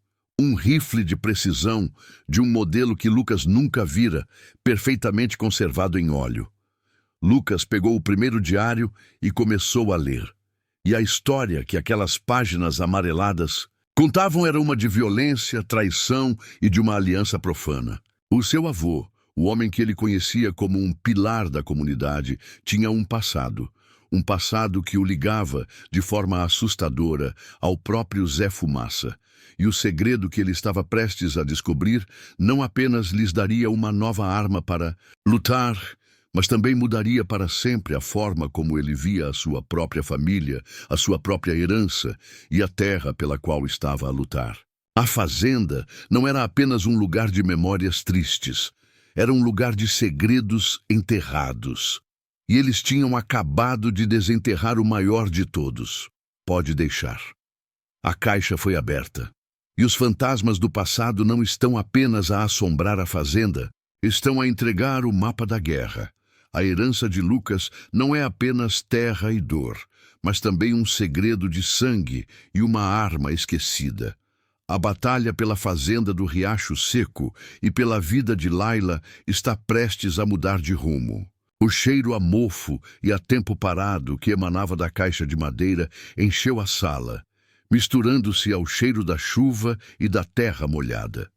um rifle de precisão de um modelo que Lucas nunca vira, perfeitamente conservado em óleo. Lucas pegou o primeiro diário e começou a ler. E a história que aquelas páginas amareladas contavam era uma de violência, traição e de uma aliança profana. O seu avô, o homem que ele conhecia como um pilar da comunidade, tinha um passado que o ligava de forma assustadora ao próprio Zé Fumaça. E o segredo que ele estava prestes a descobrir não apenas lhes daria uma nova arma para lutar, mas também mudaria para sempre a forma como ele via a sua própria família, a sua própria herança e a terra pela qual estava a lutar. A fazenda não era apenas um lugar de memórias tristes, era um lugar de segredos enterrados. E eles tinham acabado de desenterrar o maior de todos. Pode deixar. A caixa foi aberta. E os fantasmas do passado não estão apenas a assombrar a fazenda, estão a entregar o mapa da guerra. A herança de Lucas não é apenas terra e dor, mas também um segredo de sangue e uma arma esquecida. A batalha pela fazenda do Riacho Seco e pela vida de Laila está prestes a mudar de rumo. O cheiro a mofo e a tempo parado que emanava da caixa de madeira encheu a sala, misturando-se ao cheiro da chuva e da terra molhada.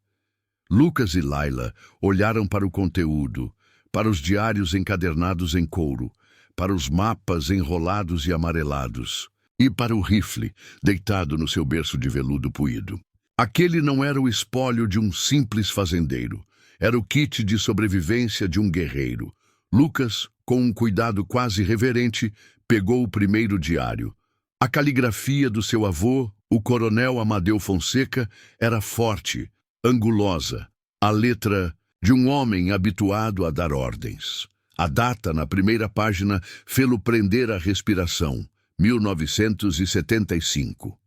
Lucas e Laila olharam para o conteúdo, para os diários encadernados em couro, para os mapas enrolados e amarelados, e para o rifle deitado no seu berço de veludo puído. Aquele não era o espólio de um simples fazendeiro, era o kit de sobrevivência de um guerreiro. Lucas, com um cuidado quase reverente, pegou o primeiro diário. A caligrafia do seu avô, o Coronel Amadeu Fonseca, era forte, angulosa, a letra de um homem habituado a dar ordens. A data na primeira página fê-lo prender a respiração, 1975.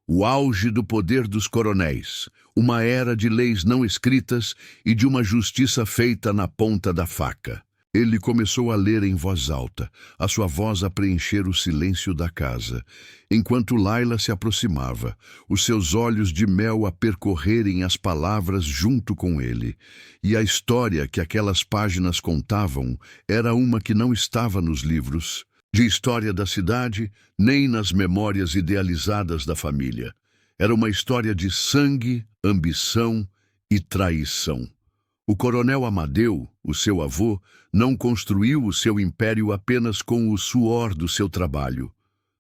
O auge do poder dos coronéis, uma era de leis não escritas e de uma justiça feita na ponta da faca. Ele começou a ler em voz alta, a sua voz a preencher o silêncio da casa, enquanto Laila se aproximava, os seus olhos de mel a percorrerem as palavras junto com ele. E a história que aquelas páginas contavam era uma que não estava nos livros de história da cidade, nem nas memórias idealizadas da família. Era uma história de sangue, ambição e traição. O Coronel Amadeu, o seu avô, não construiu o seu império apenas com o suor do seu trabalho.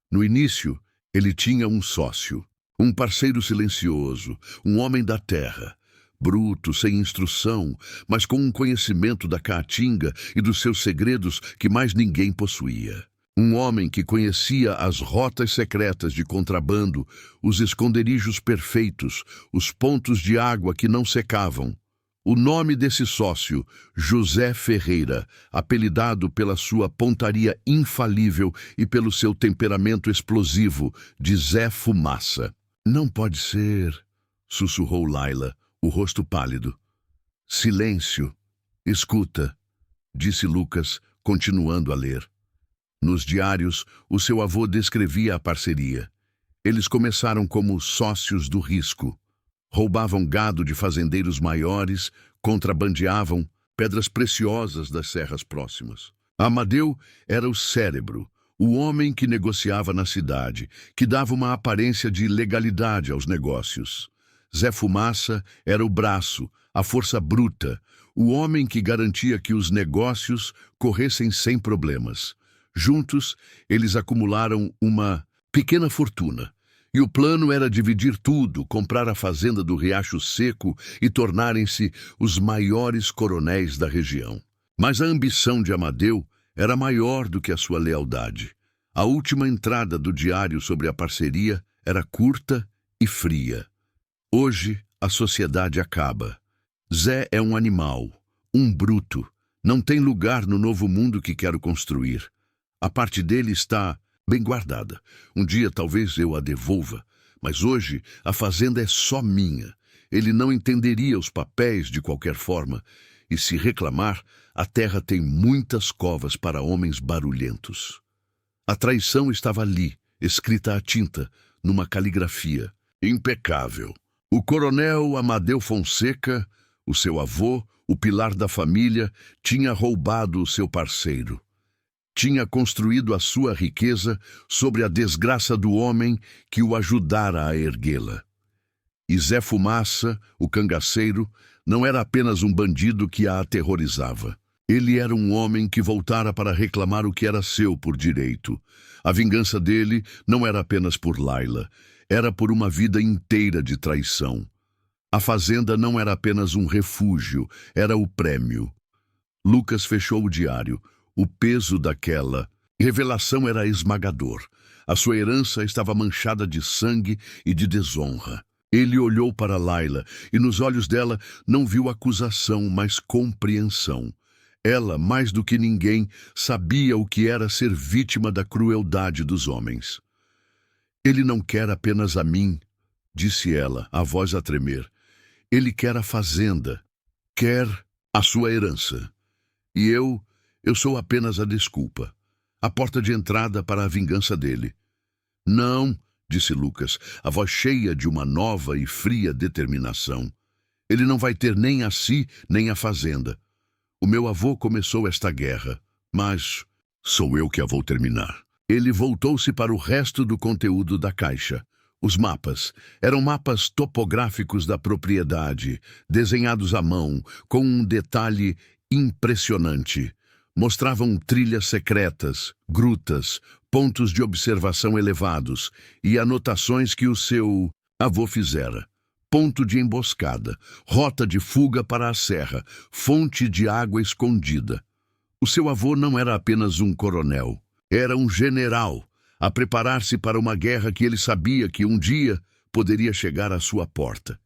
No início, ele tinha um sócio, Um parceiro silencioso, um homem da terra, bruto, sem instrução, mas com um conhecimento da caatinga e dos seus segredos que mais ninguém possuía. Um homem que conhecia as rotas secretas de contrabando, os esconderijos perfeitos, os pontos de água que não secavam. O nome desse sócio, José Ferreira, apelidado pela sua pontaria infalível e pelo seu temperamento explosivo, de Zé Fumaça. Não pode ser, sussurrou Laila, o rosto pálido. Silêncio. Escuta, disse Lucas, continuando a ler. Nos diários, o seu avô descrevia a parceria. Eles começaram como sócios do risco. Roubavam gado de fazendeiros maiores, contrabandeavam pedras preciosas das serras próximas. Amadeu era o cérebro, o homem que negociava na cidade, que dava uma aparência de legalidade aos negócios. Zé Fumaça era o braço, a força bruta, o homem que garantia que os negócios corressem sem problemas. Juntos, eles acumularam uma pequena fortuna. E o plano era dividir tudo, comprar a fazenda do Riacho Seco e tornarem-se os maiores coronéis da região. Mas a ambição de Amadeu era maior do que a sua lealdade. A última entrada do diário sobre a parceria era curta e fria. Hoje, a sociedade acaba. Zé é um animal, um bruto. Não tem lugar no novo mundo que quero construir. A parte dele está bem guardada. Um dia talvez eu a devolva, mas hoje a fazenda é só minha. Ele não entenderia os papéis de qualquer forma, e se reclamar, a terra tem muitas covas para homens barulhentos. A traição estava ali, escrita à tinta, numa caligrafia, impecável. O coronel Amadeu Fonseca, o seu avô, o pilar da família, tinha roubado o seu parceiro. Tinha construído a sua riqueza sobre a desgraça do homem que o ajudara a erguê-la. E Zé Fumaça, o cangaceiro, não era apenas um bandido que a aterrorizava. Ele era um homem que voltara para reclamar o que era seu por direito. A vingança dele não era apenas por Laila, era por uma vida inteira de traição. A fazenda não era apenas um refúgio, era o prêmio. Lucas fechou o diário. O peso daquela revelação era esmagador. A sua herança estava manchada de sangue e de desonra. Ele olhou para Laila e nos olhos dela não viu acusação, mas compreensão. Ela, mais do que ninguém, sabia o que era ser vítima da crueldade dos homens. Ele não quer apenas a mim, disse ela, a voz a tremer. Ele quer a fazenda, quer a sua herança. E eu sou apenas a desculpa, a porta de entrada para a vingança dele. Não, disse Lucas, a voz cheia de uma nova e fria determinação. Ele não vai ter nem a si, nem a fazenda. O meu avô começou esta guerra, mas sou eu que a vou terminar. Ele voltou-se para o resto do conteúdo da caixa. Os mapas eram mapas topográficos da propriedade, desenhados à mão, com um detalhe impressionante. Mostravam trilhas secretas, grutas, pontos de observação elevados e anotações que o seu avô fizera. Ponto de emboscada, rota de fuga para a serra, fonte de água escondida. O seu avô não era apenas um coronel, era um general, a preparar-se para uma guerra que ele sabia que um dia poderia chegar à sua porta.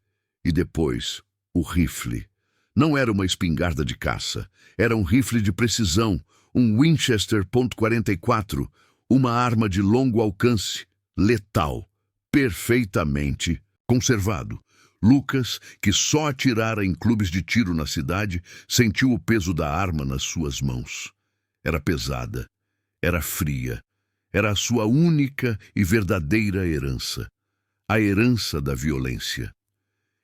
E depois, o rifle. Não era uma espingarda de caça, era um rifle de precisão, um Winchester .44, uma arma de longo alcance, letal, perfeitamente conservado. Lucas, que só atirara em clubes de tiro na cidade, sentiu o peso da arma nas suas mãos. Era pesada, era fria, era a sua única e verdadeira herança, a herança da violência.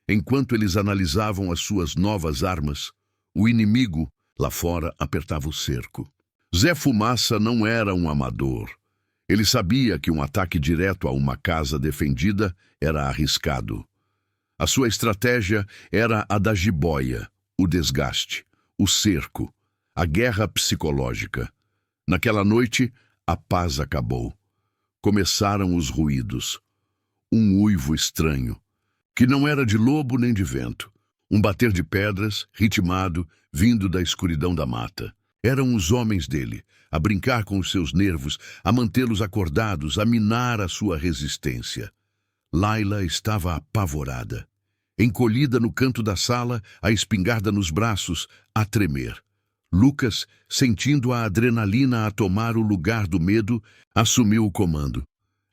Enquanto eles analisavam as suas novas armas, o inimigo, lá fora, apertava o cerco. Zé Fumaça não era um amador. Ele sabia que um ataque direto a uma casa defendida era arriscado. A sua estratégia era a da jiboia, o desgaste, o cerco, a guerra psicológica. Naquela noite, a paz acabou. Começaram os ruídos. um uivo estranho, que não era de lobo nem de vento. Um bater de pedras, ritmado, vindo da escuridão da mata. Eram os homens dele, a brincar com os seus nervos, a mantê-los acordados, a minar a sua resistência. Layla estava apavorada. Encolhida no canto da sala, a espingarda nos braços, a tremer. Lucas, sentindo a adrenalina a tomar o lugar do medo, assumiu o comando.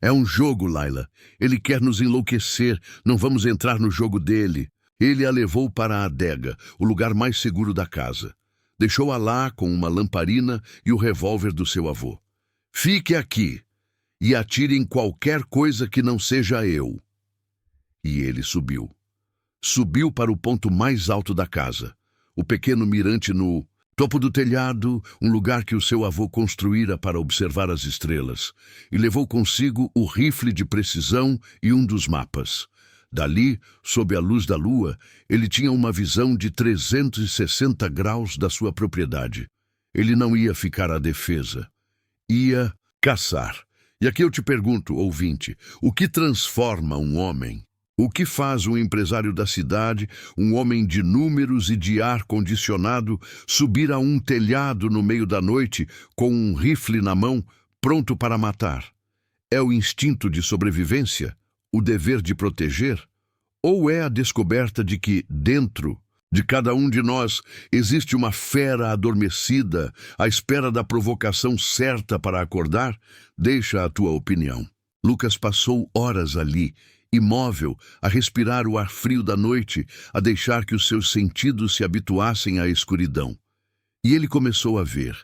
É um jogo, Layla. Ele quer nos enlouquecer. Não vamos entrar no jogo dele. Ele a levou para a adega, o lugar mais seguro da casa. Deixou-a lá com uma lamparina e o revólver do seu avô. Fique aqui e atire em qualquer coisa que não seja eu. E ele subiu. Subiu para o ponto mais alto da casa, o pequeno mirante no topo do telhado, um lugar que o seu avô construíra para observar as estrelas, e levou consigo o rifle de precisão e um dos mapas. Dali, sob a luz da lua, ele tinha uma visão de 360 graus da sua propriedade. Ele não ia ficar à defesa. Ia caçar. E aqui eu te pergunto, ouvinte, o que transforma um homem? O que faz um empresário da cidade, um homem de números e de ar condicionado, subir a um telhado no meio da noite com um rifle na mão, pronto para matar? É o instinto de sobrevivência? O dever de proteger? Ou é a descoberta de que, dentro de cada um de nós, existe uma fera adormecida, à espera da provocação certa para acordar? Deixa a tua opinião. Lucas passou horas ali, imóvel, a respirar o ar frio da noite, a deixar que os seus sentidos se habituassem à escuridão. E ele começou a ver.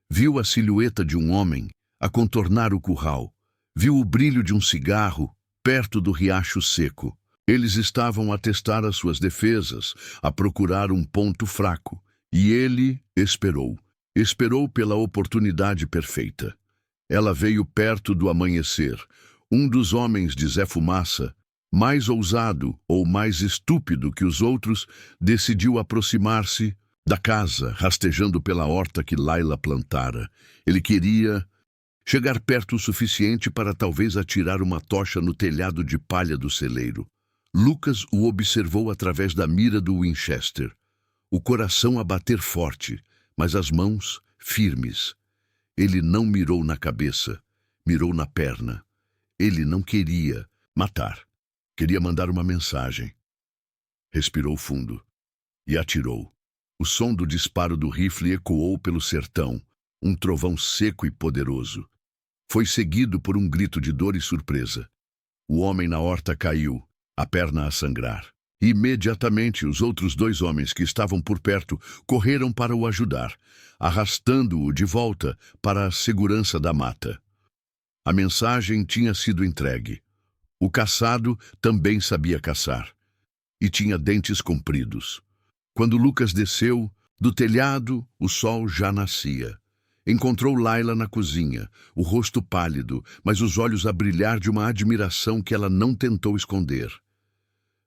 Viu a silhueta de um homem a contornar o curral. Viu o brilho de um cigarro perto do riacho seco. Eles estavam a testar as suas defesas, a procurar um ponto fraco. E ele esperou. Esperou pela oportunidade perfeita. Ela veio perto do amanhecer. Um dos homens de Zé Fumaça, mais ousado ou mais estúpido que os outros, decidiu aproximar-se da casa, rastejando pela horta que Layla plantara. Ele queria chegar perto o suficiente para talvez atirar uma tocha no telhado de palha do celeiro. Lucas o observou através da mira do Winchester. O coração a bater forte, mas as mãos firmes. Ele não mirou na cabeça, mirou na perna. Ele não queria matar. Queria mandar uma mensagem. Respirou fundo e atirou. O som do disparo do rifle ecoou pelo sertão, um trovão seco e poderoso. Foi seguido por um grito de dor e surpresa. O homem na horta caiu, a perna a sangrar. Imediatamente, os outros dois homens que estavam por perto correram para o ajudar, arrastando-o de volta para a segurança da mata. A mensagem tinha sido entregue. O caçado também sabia caçar. E tinha dentes compridos. Quando Lucas desceu, do telhado, o sol já nascia. Encontrou Layla na cozinha, o rosto pálido, mas os olhos a brilhar de uma admiração que ela não tentou esconder.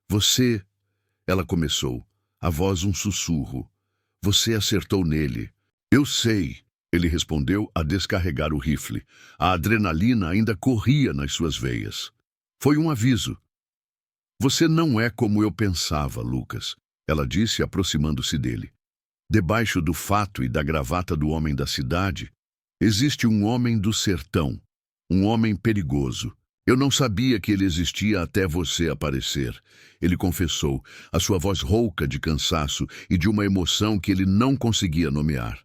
Você, ela começou, a voz um sussurro. Você acertou nele. Eu sei. Ele respondeu a descarregar o rifle. A adrenalina ainda corria nas suas veias. Foi um aviso. Você não é como eu pensava, Lucas, ela disse, aproximando-se dele. Debaixo do fato e da gravata do homem da cidade, existe um homem do sertão, um homem perigoso. Eu não sabia que ele existia até você aparecer. Ele confessou, a sua voz rouca de cansaço e de uma emoção que ele não conseguia nomear.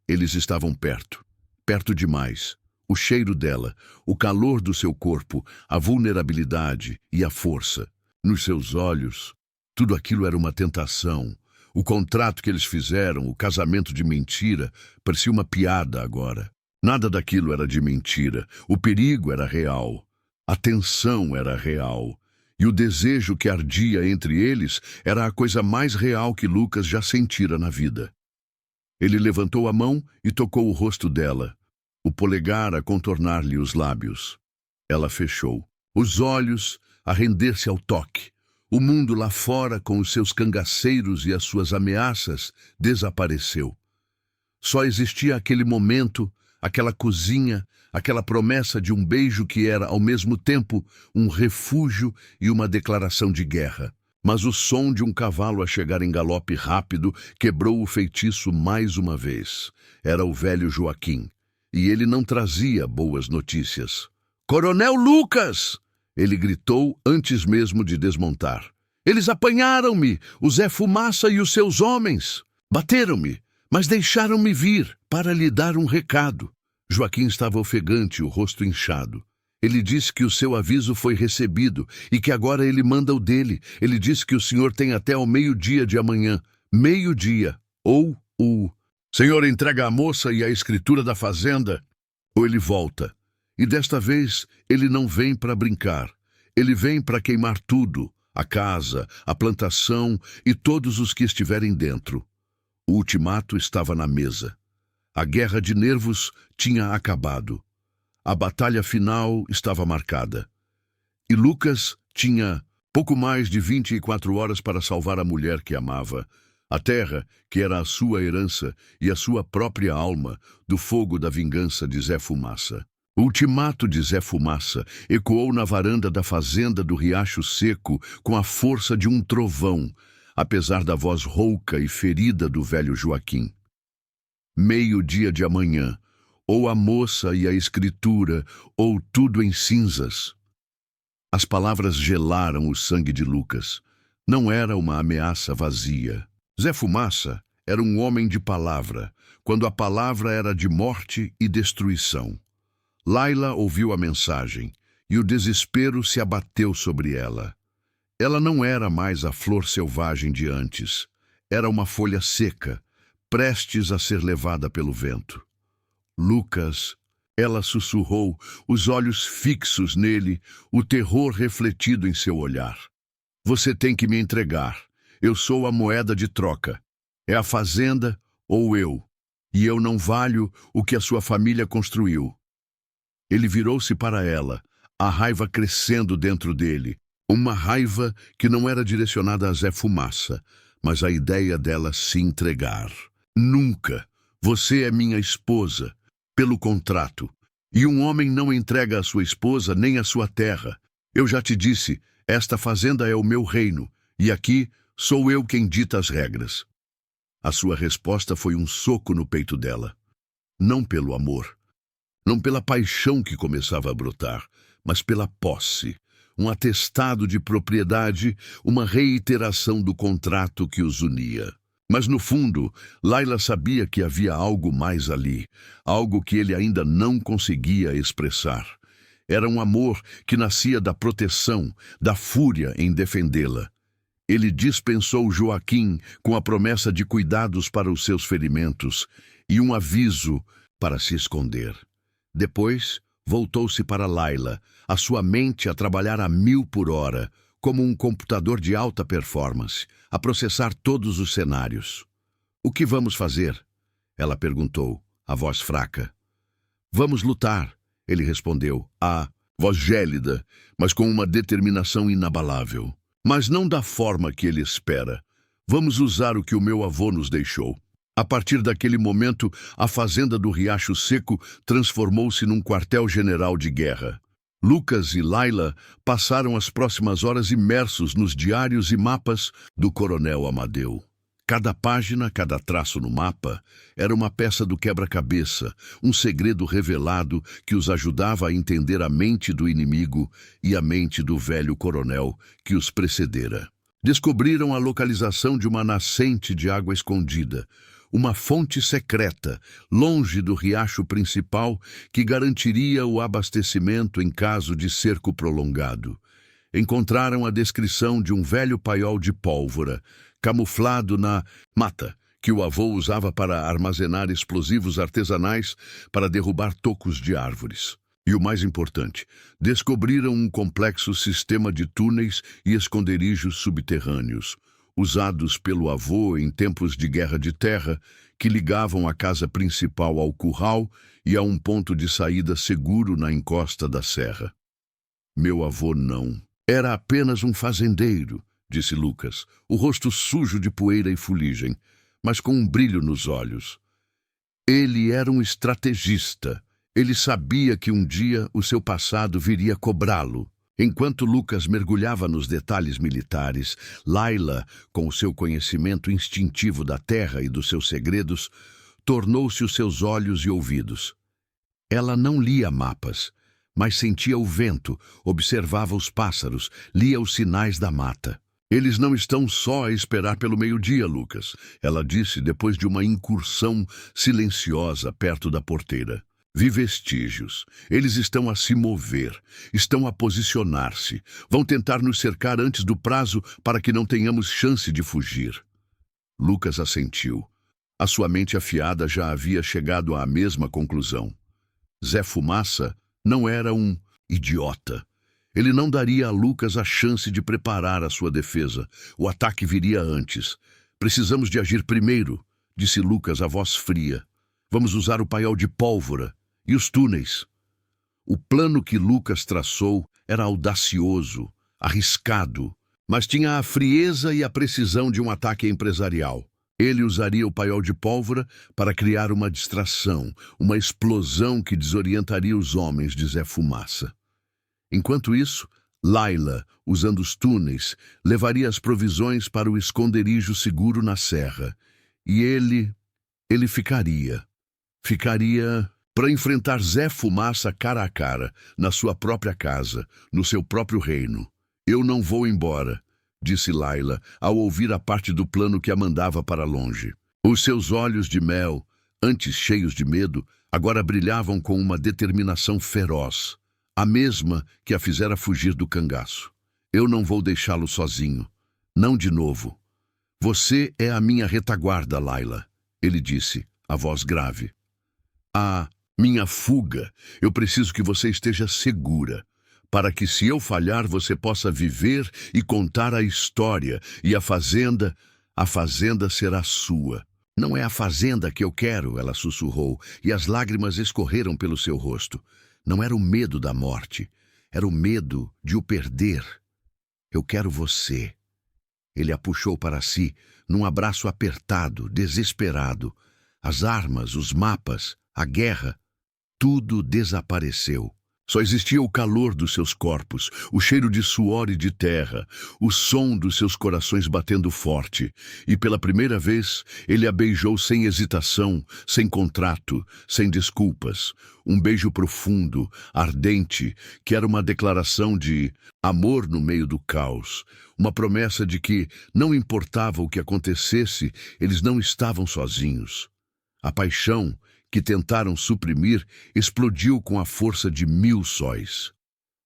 Eles estavam perto, perto demais. O cheiro dela, o calor do seu corpo, a vulnerabilidade e a força. Nos seus olhos, tudo aquilo era uma tentação. O contrato que eles fizeram, o casamento de mentira, parecia uma piada agora. Nada daquilo era de mentira. O perigo era real. A tensão era real. E o desejo que ardia entre eles era a coisa mais real que Lucas já sentira na vida. Ele levantou a mão e tocou o rosto dela, o polegar a contornar-lhe os lábios. Ela fechou, os olhos a render-se ao toque. O mundo lá fora, com os seus cangaceiros e as suas ameaças, desapareceu. Só existia aquele momento, aquela cozinha, aquela promessa de um beijo que era, ao mesmo tempo, um refúgio e uma declaração de guerra. Mas o som de um cavalo a chegar em galope rápido quebrou o feitiço mais uma vez. Era o velho Joaquim, e ele não trazia boas notícias. "Coronel Lucas!" ele gritou antes mesmo de desmontar. "Eles apanharam-me, o Zé Fumaça e os seus homens. Bateram-me, mas deixaram-me vir para lhe dar um recado." Joaquim estava ofegante, o rosto inchado. "Ele disse que o seu aviso foi recebido e que agora ele manda o dele. Ele disse que o senhor tem até ao meio-dia de amanhã. Meio-dia. Ou o senhor entrega a moça e a escritura da fazenda, ou ele volta. E desta vez ele não vem para brincar. Ele vem para queimar tudo, a casa, a plantação e todos os que estiverem dentro." O ultimato estava na mesa. A guerra de nervos tinha acabado. A batalha final estava marcada. E Lucas tinha pouco mais de 24 horas para salvar a mulher que amava, a terra que era a sua herança e a sua própria alma do fogo da vingança de Zé Fumaça. O ultimato de Zé Fumaça ecoou na varanda da fazenda do Riacho Seco com a força de um trovão, apesar da voz rouca e ferida do velho Joaquim. Meio-dia de amanhã, ou a moça e a escritura, ou tudo em cinzas. As palavras gelaram o sangue de Lucas. Não era uma ameaça vazia. Zé Fumaça era um homem de palavra, quando a palavra era de morte e destruição. Laila ouviu a mensagem, e o desespero se abateu sobre ela. Ela não era mais a flor selvagem de antes. Era uma folha seca, prestes a ser levada pelo vento. "Lucas", ela sussurrou, os olhos fixos nele, o terror refletido em seu olhar. "Você tem que me entregar. Eu sou a moeda de troca. É a fazenda ou eu. E eu não valho o que a sua família construiu." Ele virou-se para ela, a raiva crescendo dentro dele. Uma raiva que não era direcionada a Zé Fumaça, mas a ideia dela se entregar. "Nunca. Você é minha esposa, pelo contrato. E um homem não entrega a sua esposa nem a sua terra. Eu já te disse, esta fazenda é o meu reino, e aqui sou eu quem dita as regras." A sua resposta foi um soco no peito dela. Não pelo amor, não pela paixão que começava a brotar, mas pela posse, um atestado de propriedade, uma reiteração do contrato que os unia. Mas no fundo, Laila sabia que havia algo mais ali, algo que ele ainda não conseguia expressar. Era um amor que nascia da proteção, da fúria em defendê-la. Ele dispensou Joaquim com a promessa de cuidados para os seus ferimentos e um aviso para se esconder. Depois, voltou-se para Laila, a sua mente a trabalhar a 1000 por hora, como um computador de alta performance, a processar todos os cenários. "O que vamos fazer?" ela perguntou, a voz fraca. "Vamos lutar", ele respondeu, a voz gélida, mas com uma determinação inabalável. "Mas não da forma que ele espera. Vamos usar o que o meu avô nos deixou." A partir daquele momento, a fazenda do Riacho Seco transformou-se num quartel-general de guerra. Lucas e Laila passaram as próximas horas imersos nos diários e mapas do Coronel Amadeu. Cada página, cada traço no mapa, era uma peça do quebra-cabeça, um segredo revelado que os ajudava a entender a mente do inimigo e a mente do velho coronel que os precedera. Descobriram a localização de uma nascente de água escondida, uma fonte secreta, longe do riacho principal, que garantiria o abastecimento em caso de cerco prolongado. Encontraram a descrição de um velho paiol de pólvora, camuflado na mata, que o avô usava para armazenar explosivos artesanais para derrubar tocos de árvores. E o mais importante, descobriram um complexo sistema de túneis e esconderijos subterrâneos, usados pelo avô em tempos de guerra de terra, que ligavam a casa principal ao curral e a um ponto de saída seguro na encosta da serra. Meu avô não. Era apenas um fazendeiro, disse Lucas, o rosto sujo de poeira e fuligem, mas com um brilho nos olhos. Ele era um estrategista. Ele sabia que um dia o seu passado viria cobrá-lo. Enquanto Lucas mergulhava nos detalhes militares, Layla, com o seu conhecimento instintivo da terra e dos seus segredos, tornou-se os seus olhos e ouvidos. Ela não lia mapas, mas sentia o vento, observava os pássaros, lia os sinais da mata. Eles não estão só a esperar pelo meio-dia, Lucas, ela disse depois de uma incursão silenciosa perto da porteira. Vi vestígios. Eles estão a se mover, estão a posicionar-se. Vão tentar nos cercar antes do prazo para que não tenhamos chance de fugir. Lucas assentiu. A sua mente afiada já havia chegado à mesma conclusão. Zé Fumaça não era um idiota. Ele não daria a Lucas a chance de preparar a sua defesa. O ataque viria antes. Precisamos de agir primeiro, disse Lucas, a voz fria. Vamos usar o paiol de pólvora e os túneis. O plano que Lucas traçou era audacioso, arriscado, mas tinha a frieza e a precisão de um ataque empresarial. Ele usaria o paiol de pólvora para criar uma distração, uma explosão que desorientaria os homens de Zé Fumaça. Enquanto isso, Layla, usando os túneis, levaria as provisões para o esconderijo seguro na serra. E ele ficaria para enfrentar Zé Fumaça cara a cara, na sua própria casa, no seu próprio reino. Eu não vou embora, disse Layla, ao ouvir a parte do plano que a mandava para longe. Os seus olhos de mel, antes cheios de medo, agora brilhavam com uma determinação feroz, a mesma que a fizera fugir do cangaço. Eu não vou deixá-lo sozinho. Não de novo. Você é a minha retaguarda, Layla, ele disse, a voz grave. Minha fuga, eu preciso que você esteja segura, para que se eu falhar você possa viver e contar a história, e a fazenda será sua. Não é a fazenda que eu quero, ela sussurrou, e as lágrimas escorreram pelo seu rosto. Não era o medo da morte, era o medo de o perder. Eu quero você. Ele a puxou para si, num abraço apertado, desesperado. As armas, os mapas, a guerra, tudo desapareceu. Só existia o calor dos seus corpos, o cheiro de suor e de terra, o som dos seus corações batendo forte. E pela primeira vez, ele a beijou sem hesitação, sem contrato, sem desculpas. Um beijo profundo, ardente, que era uma declaração de amor no meio do caos. Uma promessa de que, não importava o que acontecesse, eles não estavam sozinhos. A paixão que tentaram suprimir, explodiu com a força de 1000 sóis.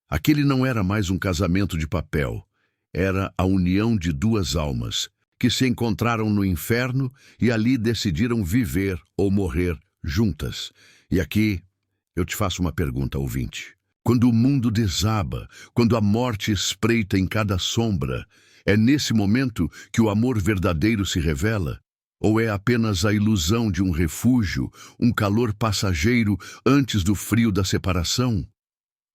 Aquele não era mais um casamento de papel, era a união de duas almas, que se encontraram no inferno e ali decidiram viver ou morrer juntas. E aqui, eu te faço uma pergunta, ouvinte. Quando o mundo desaba, quando a morte espreita em cada sombra, é nesse momento que o amor verdadeiro se revela? Ou é apenas a ilusão de um refúgio, um calor passageiro antes do frio da separação?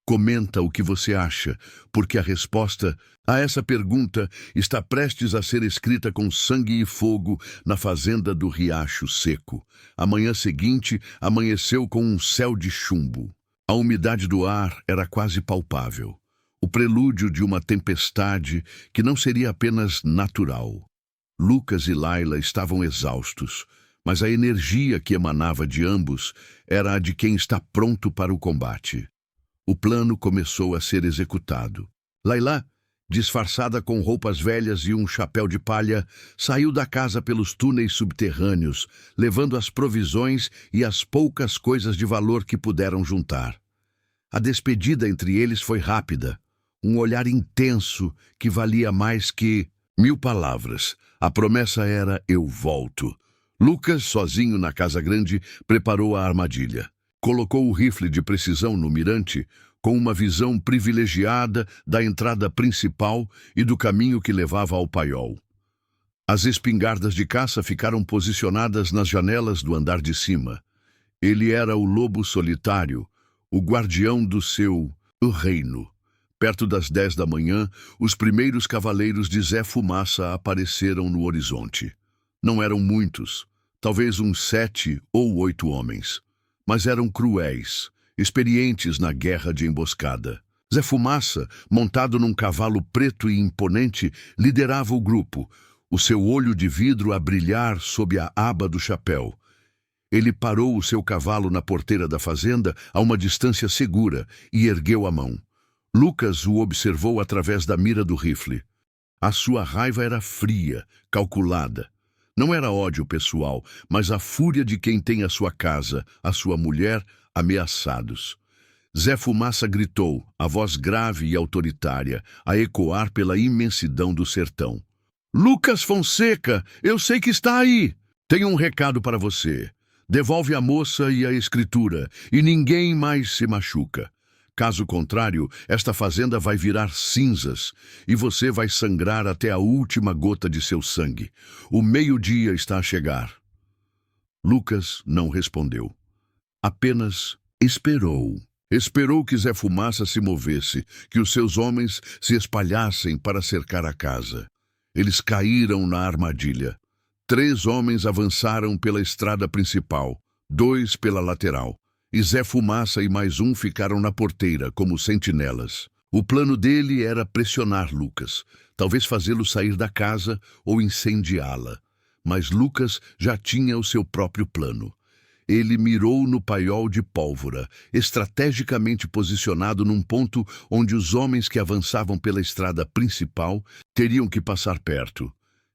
Comenta o que você acha, porque a resposta a essa pergunta está prestes a ser escrita com sangue e fogo na fazenda do Riacho Seco. A manhã seguinte amanheceu com um céu de chumbo. A umidade do ar era quase palpável, o prelúdio de uma tempestade que não seria apenas natural. Lucas e Layla estavam exaustos, mas a energia que emanava de ambos era a de quem está pronto para o combate. O plano começou a ser executado. Layla, disfarçada com roupas velhas e um chapéu de palha, saiu da casa pelos túneis subterrâneos, levando as provisões e as poucas coisas de valor que puderam juntar. A despedida entre eles foi rápida, um olhar intenso que valia mais que 1000 palavras. A promessa era: eu volto. Lucas, sozinho na casa grande, preparou a armadilha. Colocou o rifle de precisão no mirante, com uma visão privilegiada da entrada principal e do caminho que levava ao paiol. As espingardas de caça ficaram posicionadas nas janelas do andar de cima. Ele era o lobo solitário, o guardião do seu reino. Perto das 10 da manhã, os primeiros cavaleiros de Zé Fumaça apareceram no horizonte. Não eram muitos, talvez uns 7 ou 8 homens. Mas eram cruéis, experientes na guerra de emboscada. Zé Fumaça, montado num cavalo preto e imponente, liderava o grupo, o seu olho de vidro a brilhar sob a aba do chapéu. Ele parou o seu cavalo na porteira da fazenda a uma distância segura e ergueu a mão. Lucas o observou através da mira do rifle. A sua raiva era fria, calculada. Não era ódio pessoal, mas a fúria de quem tem a sua casa, a sua mulher, ameaçados. Zé Fumaça gritou, a voz grave e autoritária, a ecoar pela imensidão do sertão. Lucas Fonseca, eu sei que está aí. Tenho um recado para você. Devolve a moça e a escritura, e ninguém mais se machuca. Caso contrário, esta fazenda vai virar cinzas e você vai sangrar até a última gota de seu sangue. O meio-dia está a chegar. Lucas não respondeu. Apenas esperou. Esperou que Zé Fumaça se movesse, que os seus homens se espalhassem para cercar a casa. Eles caíram na armadilha. 3 homens avançaram pela estrada principal, 2 pela lateral. E Zé Fumaça e mais um ficaram na porteira, como sentinelas. O plano dele era pressionar Lucas, talvez fazê-lo sair da casa ou incendiá-la. Mas Lucas já tinha o seu próprio plano. Ele mirou no paiol de pólvora, estrategicamente posicionado num ponto onde os homens que avançavam pela estrada principal teriam que passar perto.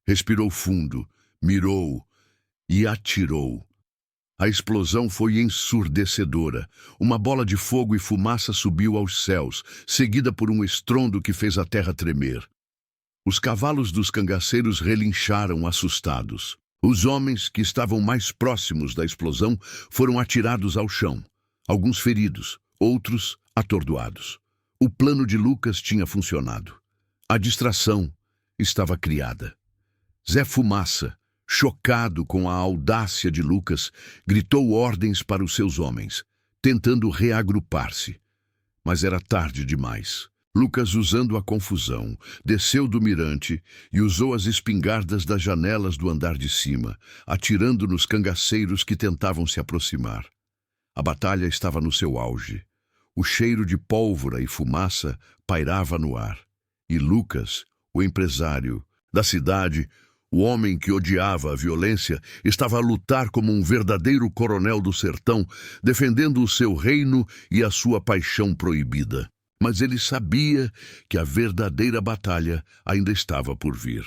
Respirou fundo, mirou e atirou. A explosão foi ensurdecedora. Uma bola de fogo e fumaça subiu aos céus, seguida por um estrondo que fez a terra tremer. Os cavalos dos cangaceiros relincharam assustados. Os homens que estavam mais próximos da explosão foram atirados ao chão. Alguns feridos, outros atordoados. O plano de Lucas tinha funcionado. A distração estava criada. Zé Fumaça, chocado com a audácia de Lucas, gritou ordens para os seus homens, tentando reagrupar-se. Mas era tarde demais. Lucas, usando a confusão, desceu do mirante e usou as espingardas das janelas do andar de cima, atirando nos cangaceiros que tentavam se aproximar. A batalha estava no seu auge. O cheiro de pólvora e fumaça pairava no ar. E Lucas, o empresário da cidade, o homem que odiava a violência, estava a lutar como um verdadeiro coronel do sertão, defendendo o seu reino e a sua paixão proibida. Mas ele sabia que a verdadeira batalha ainda estava por vir.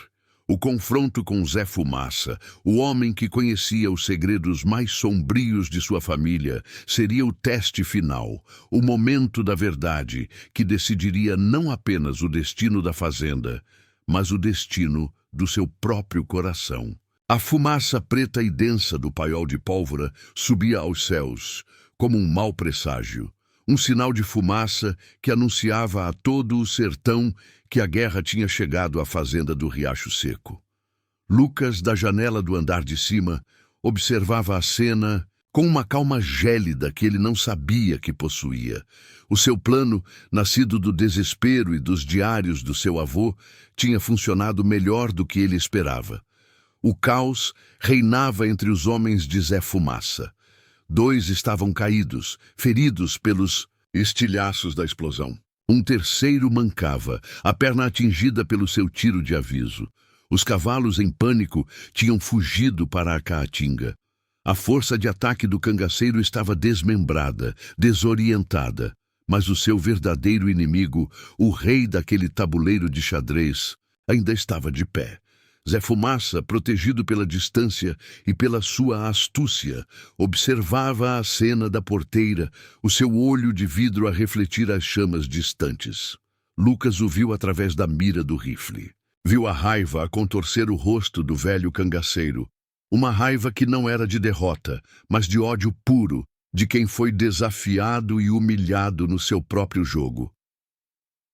O confronto com Zé Fumaça, o homem que conhecia os segredos mais sombrios de sua família, seria o teste final, o momento da verdade que decidiria não apenas o destino da fazenda, mas o destino do seu próprio coração. A fumaça preta e densa do paiol de pólvora subia aos céus, como um mau presságio, um sinal de fumaça que anunciava a todo o sertão que a guerra tinha chegado à fazenda do Riacho Seco. Lucas, da janela do andar de cima, observava a cena com uma calma gélida que ele não sabia que possuía. O seu plano, nascido do desespero e dos diários do seu avô, tinha funcionado melhor do que ele esperava. O caos reinava entre os homens de Zé Fumaça. 2 estavam caídos, feridos pelos estilhaços da explosão. Um terceiro mancava, a perna atingida pelo seu tiro de aviso. Os cavalos, em pânico, tinham fugido para a caatinga. A força de ataque do cangaceiro estava desmembrada, desorientada. Mas o seu verdadeiro inimigo, o rei daquele tabuleiro de xadrez, ainda estava de pé. Zé Fumaça, protegido pela distância e pela sua astúcia, observava a cena da porteira, o seu olho de vidro a refletir as chamas distantes. Lucas o viu através da mira do rifle. Viu a raiva a contorcer o rosto do velho cangaceiro. Uma raiva que não era de derrota, mas de ódio puro, de quem foi desafiado e humilhado no seu próprio jogo.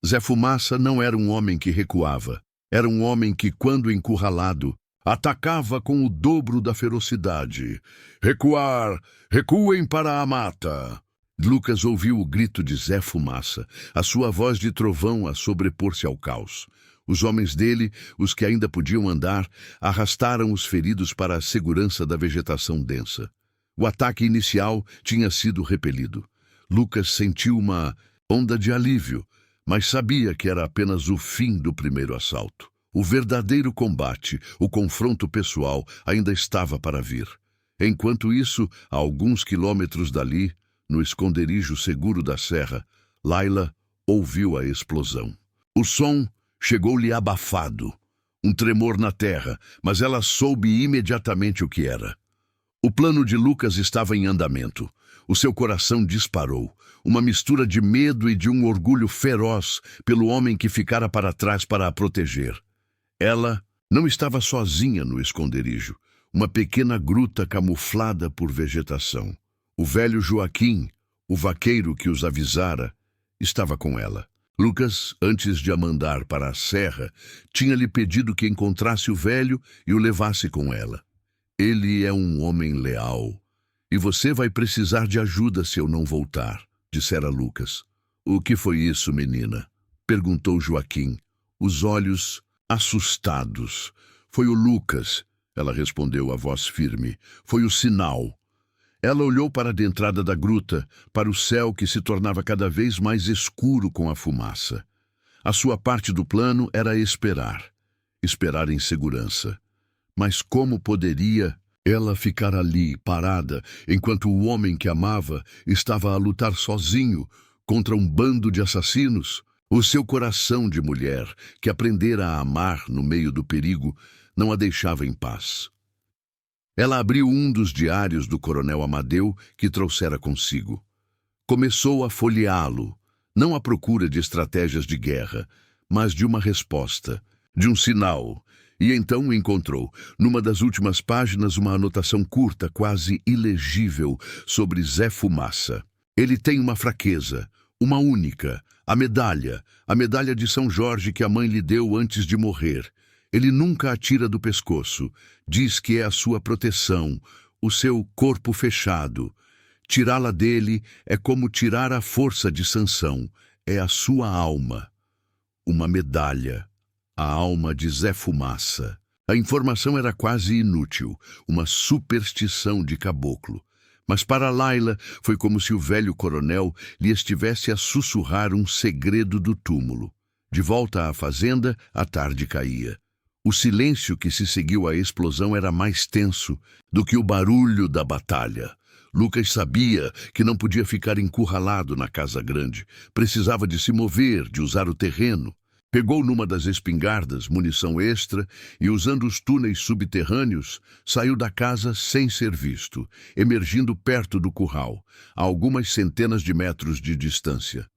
Zé Fumaça não era um homem que recuava. Era um homem que, quando encurralado, atacava com o dobro da ferocidade. Recuar! Recuem para a mata! Lucas ouviu o grito de Zé Fumaça, a sua voz de trovão a sobrepor-se ao caos. Os homens dele, os que ainda podiam andar, arrastaram os feridos para a segurança da vegetação densa. O ataque inicial tinha sido repelido. Lucas sentiu uma onda de alívio, mas sabia que era apenas o fim do primeiro assalto. O verdadeiro combate, o confronto pessoal, ainda estava para vir. Enquanto isso, a alguns quilômetros dali, no esconderijo seguro da serra, Layla ouviu a explosão. O som chegou-lhe abafado, um tremor na terra, mas ela soube imediatamente o que era. O plano de Lucas estava em andamento. O seu coração disparou, uma mistura de medo e de um orgulho feroz pelo homem que ficara para trás para a proteger. Ela não estava sozinha no esconderijo, uma pequena gruta camuflada por vegetação. O velho Joaquim, o vaqueiro que os avisara, estava com ela. Lucas, antes de a mandar para a serra, tinha-lhe pedido que encontrasse o velho e o levasse com ela. Ele é um homem leal, e você vai precisar de ajuda se eu não voltar, dissera Lucas. O que foi isso, menina? Perguntou Joaquim, os olhos assustados. Foi o Lucas, ela respondeu a voz firme. Foi o sinal. Ela olhou para a entrada da gruta, para o céu que se tornava cada vez mais escuro com a fumaça. A sua parte do plano era esperar. Esperar em segurança. Mas como poderia ela ficar ali, parada, enquanto o homem que amava estava a lutar sozinho contra um bando de assassinos? O seu coração de mulher, que aprendera a amar no meio do perigo, não a deixava em paz. Ela abriu um dos diários do coronel Amadeu que trouxera consigo. Começou a folheá-lo, não à procura de estratégias de guerra, mas de uma resposta, de um sinal, e então encontrou, numa das últimas páginas, uma anotação curta, quase ilegível, sobre Zé Fumaça. Ele tem uma fraqueza, uma única, a medalha de São Jorge que a mãe lhe deu antes de morrer. Ele nunca a tira do pescoço, diz que é a sua proteção, o seu corpo fechado. Tirá-la dele é como tirar a força de Sansão, é a sua alma. Uma medalha, a alma de Zé Fumaça. A informação era quase inútil, uma superstição de caboclo. Mas para Layla foi como se o velho coronel lhe estivesse a sussurrar um segredo do túmulo. De volta à fazenda, a tarde caía. O silêncio que se seguiu à explosão era mais tenso do que o barulho da batalha. Lucas sabia que não podia ficar encurralado na casa grande. Precisava de se mover, de usar o terreno. Pegou numa das espingardas, munição extra, e usando os túneis subterrâneos, saiu da casa sem ser visto, emergindo perto do curral, a algumas centenas de metros de distância.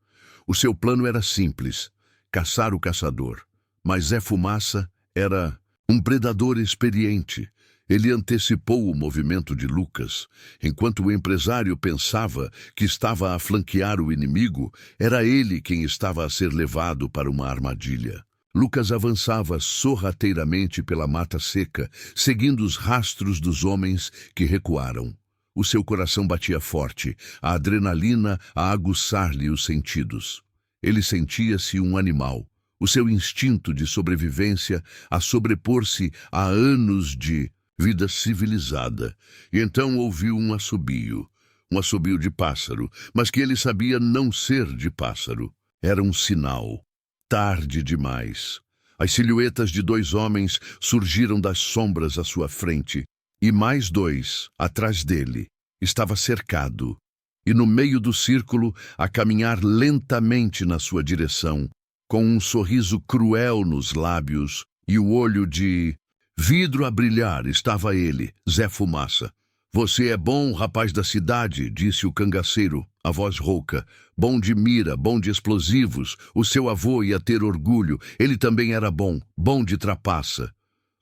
O seu plano era simples, caçar o caçador, mas Zé Fumaça era um predador experiente. Ele antecipou o movimento de Lucas. Enquanto o empresário pensava que estava a flanquear o inimigo, era ele quem estava a ser levado para uma armadilha. Lucas avançava sorrateiramente pela mata seca, seguindo os rastros dos homens que recuaram. O seu coração batia forte, a adrenalina a aguçar-lhe os sentidos. Ele sentia-se um animal, o seu instinto de sobrevivência a sobrepor-se a anos de vida civilizada, e então ouviu um assobio de pássaro, mas que ele sabia não ser de pássaro. Era um sinal. Tarde demais. As silhuetas de 2 homens surgiram das sombras à sua frente, e mais 2, atrás dele. Estava cercado, e no meio do círculo, a caminhar lentamente na sua direção, com um sorriso cruel nos lábios e o olho de vidro a brilhar, estava ele, Zé Fumaça. Você é bom, rapaz da cidade, disse o cangaceiro, a voz rouca. Bom de mira, bom de explosivos. O seu avô ia ter orgulho. Ele também era bom, bom de trapaça.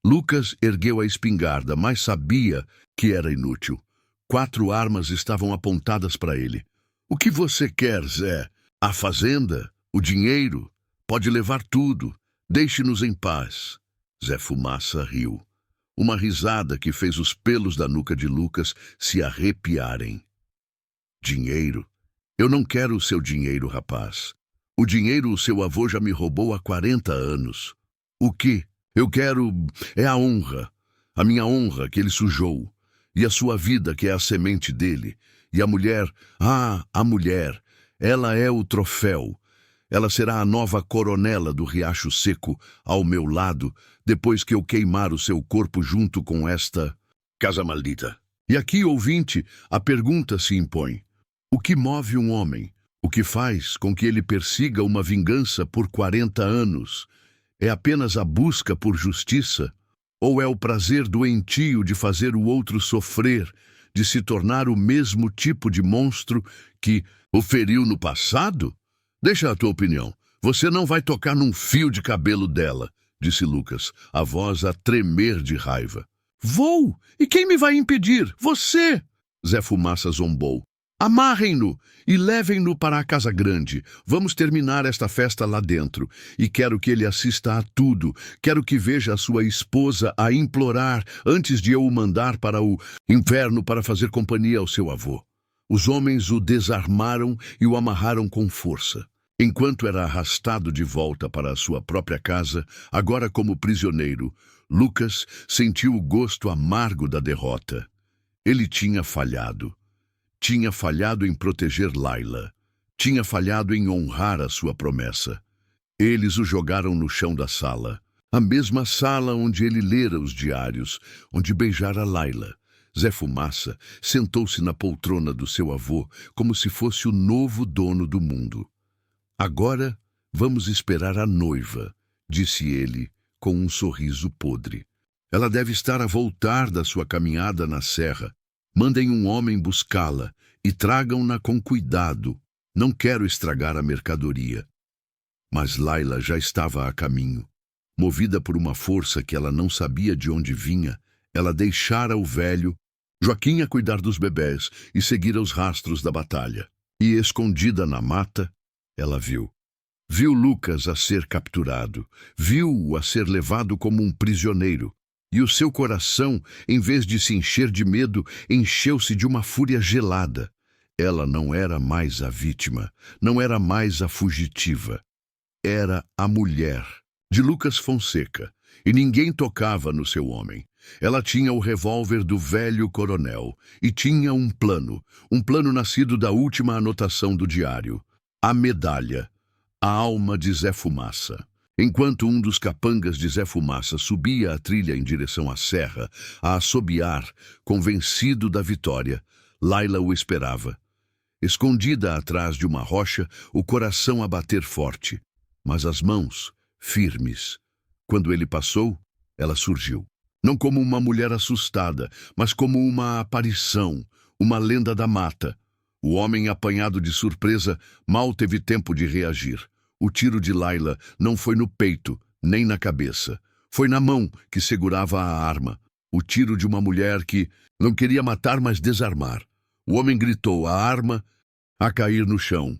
Lucas ergueu a espingarda, mas sabia que era inútil. 4 armas estavam apontadas para ele. O que você quer, Zé? A fazenda? O dinheiro? Pode levar tudo. Deixe-nos em paz. Zé Fumaça riu. Uma risada que fez os pelos da nuca de Lucas se arrepiarem. Dinheiro? Eu não quero o seu dinheiro, rapaz. O dinheiro o seu avô já me roubou há 40 anos. O quê? Eu quero... É a honra. A minha honra que ele sujou. E a sua vida que é a semente dele. E a mulher... a mulher. Ela é o troféu. Ela será a nova coronela do Riacho Seco ao meu lado, depois que eu queimar o seu corpo junto com esta casa maldita. E aqui, ouvinte, a pergunta se impõe. O que move um homem? O que faz com que ele persiga uma vingança por 40 anos? É apenas a busca por justiça? Ou é o prazer doentio de fazer o outro sofrer, de se tornar o mesmo tipo de monstro que o feriu no passado? Deixa a tua opinião. Você não vai tocar num fio de cabelo dela, disse Lucas, a voz a tremer de raiva. Vou! E quem me vai impedir? Você! Zé Fumaça zombou. Amarrem-no e levem-no para a casa grande. Vamos terminar esta festa lá dentro. E quero que ele assista a tudo. Quero que veja a sua esposa a implorar antes de eu o mandar para o inferno para fazer companhia ao seu avô. Os homens o desarmaram e o amarraram com força. Enquanto era arrastado de volta para a sua própria casa, agora como prisioneiro, Lucas sentiu o gosto amargo da derrota. Ele tinha falhado. Tinha falhado em proteger Layla. Tinha falhado em honrar a sua promessa. Eles o jogaram no chão da sala. A mesma sala onde ele lera os diários, onde beijara Layla. Zé Fumaça sentou-se na poltrona do seu avô como se fosse o novo dono do mundo. Agora vamos esperar a noiva, disse ele com um sorriso podre. Ela deve estar a voltar da sua caminhada na serra. Mandem um homem buscá-la e tragam-na com cuidado. Não quero estragar a mercadoria. Mas Layla já estava a caminho. Movida por uma força que ela não sabia de onde vinha, ela deixara o velho, Joaquim a cuidar dos bebés e seguira os rastros da batalha. E, escondida na mata, ela viu. Viu Lucas a ser capturado. Viu-o a ser levado como um prisioneiro. E o seu coração, em vez de se encher de medo, encheu-se de uma fúria gelada. Ela não era mais a vítima, não era mais a fugitiva. Era a mulher de Lucas Fonseca, e ninguém tocava no seu homem. Ela tinha o revólver do velho coronel, e tinha um plano nascido da última anotação do diário. A medalha, a alma de Zé Fumaça. Enquanto um dos capangas de Zé Fumaça subia a trilha em direção à serra, a assobiar, convencido da vitória, Layla o esperava. Escondida atrás de uma rocha, o coração a bater forte, mas as mãos firmes. Quando ele passou, ela surgiu. Não como uma mulher assustada, mas como uma aparição, uma lenda da mata. O homem, apanhado de surpresa, mal teve tempo de reagir. O tiro de Layla não foi no peito, nem na cabeça. Foi na mão que segurava a arma. O tiro de uma mulher que não queria matar, mas desarmar. O homem gritou a arma a cair no chão.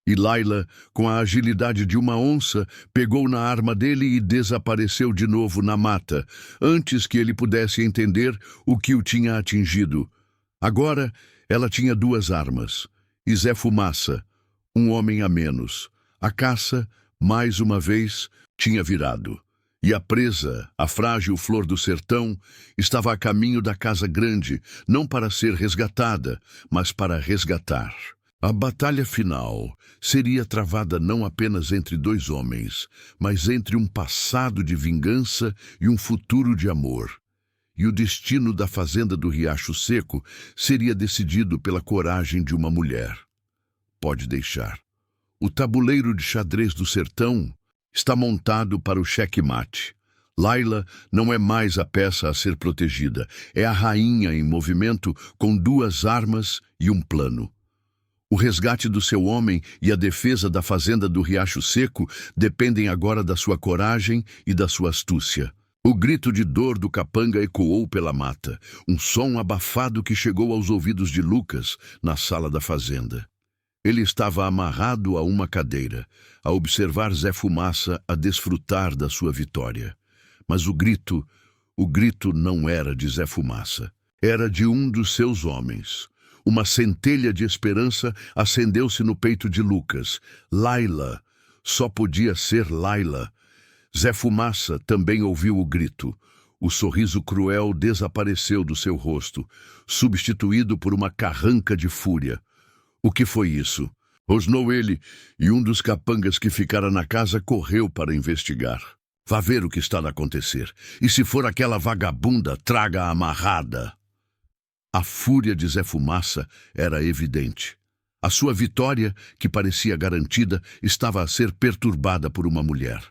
E Layla, com a agilidade de uma onça, pegou na arma dele e desapareceu de novo na mata, antes que ele pudesse entender o que o tinha atingido. Agora, ela tinha duas armas. E Zé Fumaça, um homem a menos. A caça, mais uma vez, tinha virado. E a presa, a frágil flor do sertão, estava a caminho da casa grande, não para ser resgatada, mas para resgatar. A batalha final seria travada não apenas entre dois homens, mas entre um passado de vingança e um futuro de amor. E o destino da fazenda do Riacho Seco seria decidido pela coragem de uma mulher. Pode deixar. O tabuleiro de xadrez do sertão está montado para o xeque-mate. Layla não é mais a peça a ser protegida, é a rainha em movimento com duas armas e um plano. O resgate do seu homem e a defesa da fazenda do Riacho Seco dependem agora da sua coragem e da sua astúcia. O grito de dor do capanga ecoou pela mata, um som abafado que chegou aos ouvidos de Lucas na sala da fazenda. Ele estava amarrado a uma cadeira, a observar Zé Fumaça a desfrutar da sua vitória. Mas o grito não era de Zé Fumaça, era de um dos seus homens. Uma centelha de esperança acendeu-se no peito de Lucas. Layla, só podia ser Layla. Zé Fumaça também ouviu o grito. O sorriso cruel desapareceu do seu rosto, substituído por uma carranca de fúria. O que foi isso? Rosnou ele, e um dos capangas que ficara na casa correu para investigar. Vá ver o que está a acontecer, e se for aquela vagabunda, traga-a amarrada. A fúria de Zé Fumaça era evidente. A sua vitória, que parecia garantida, estava a ser perturbada por uma mulher.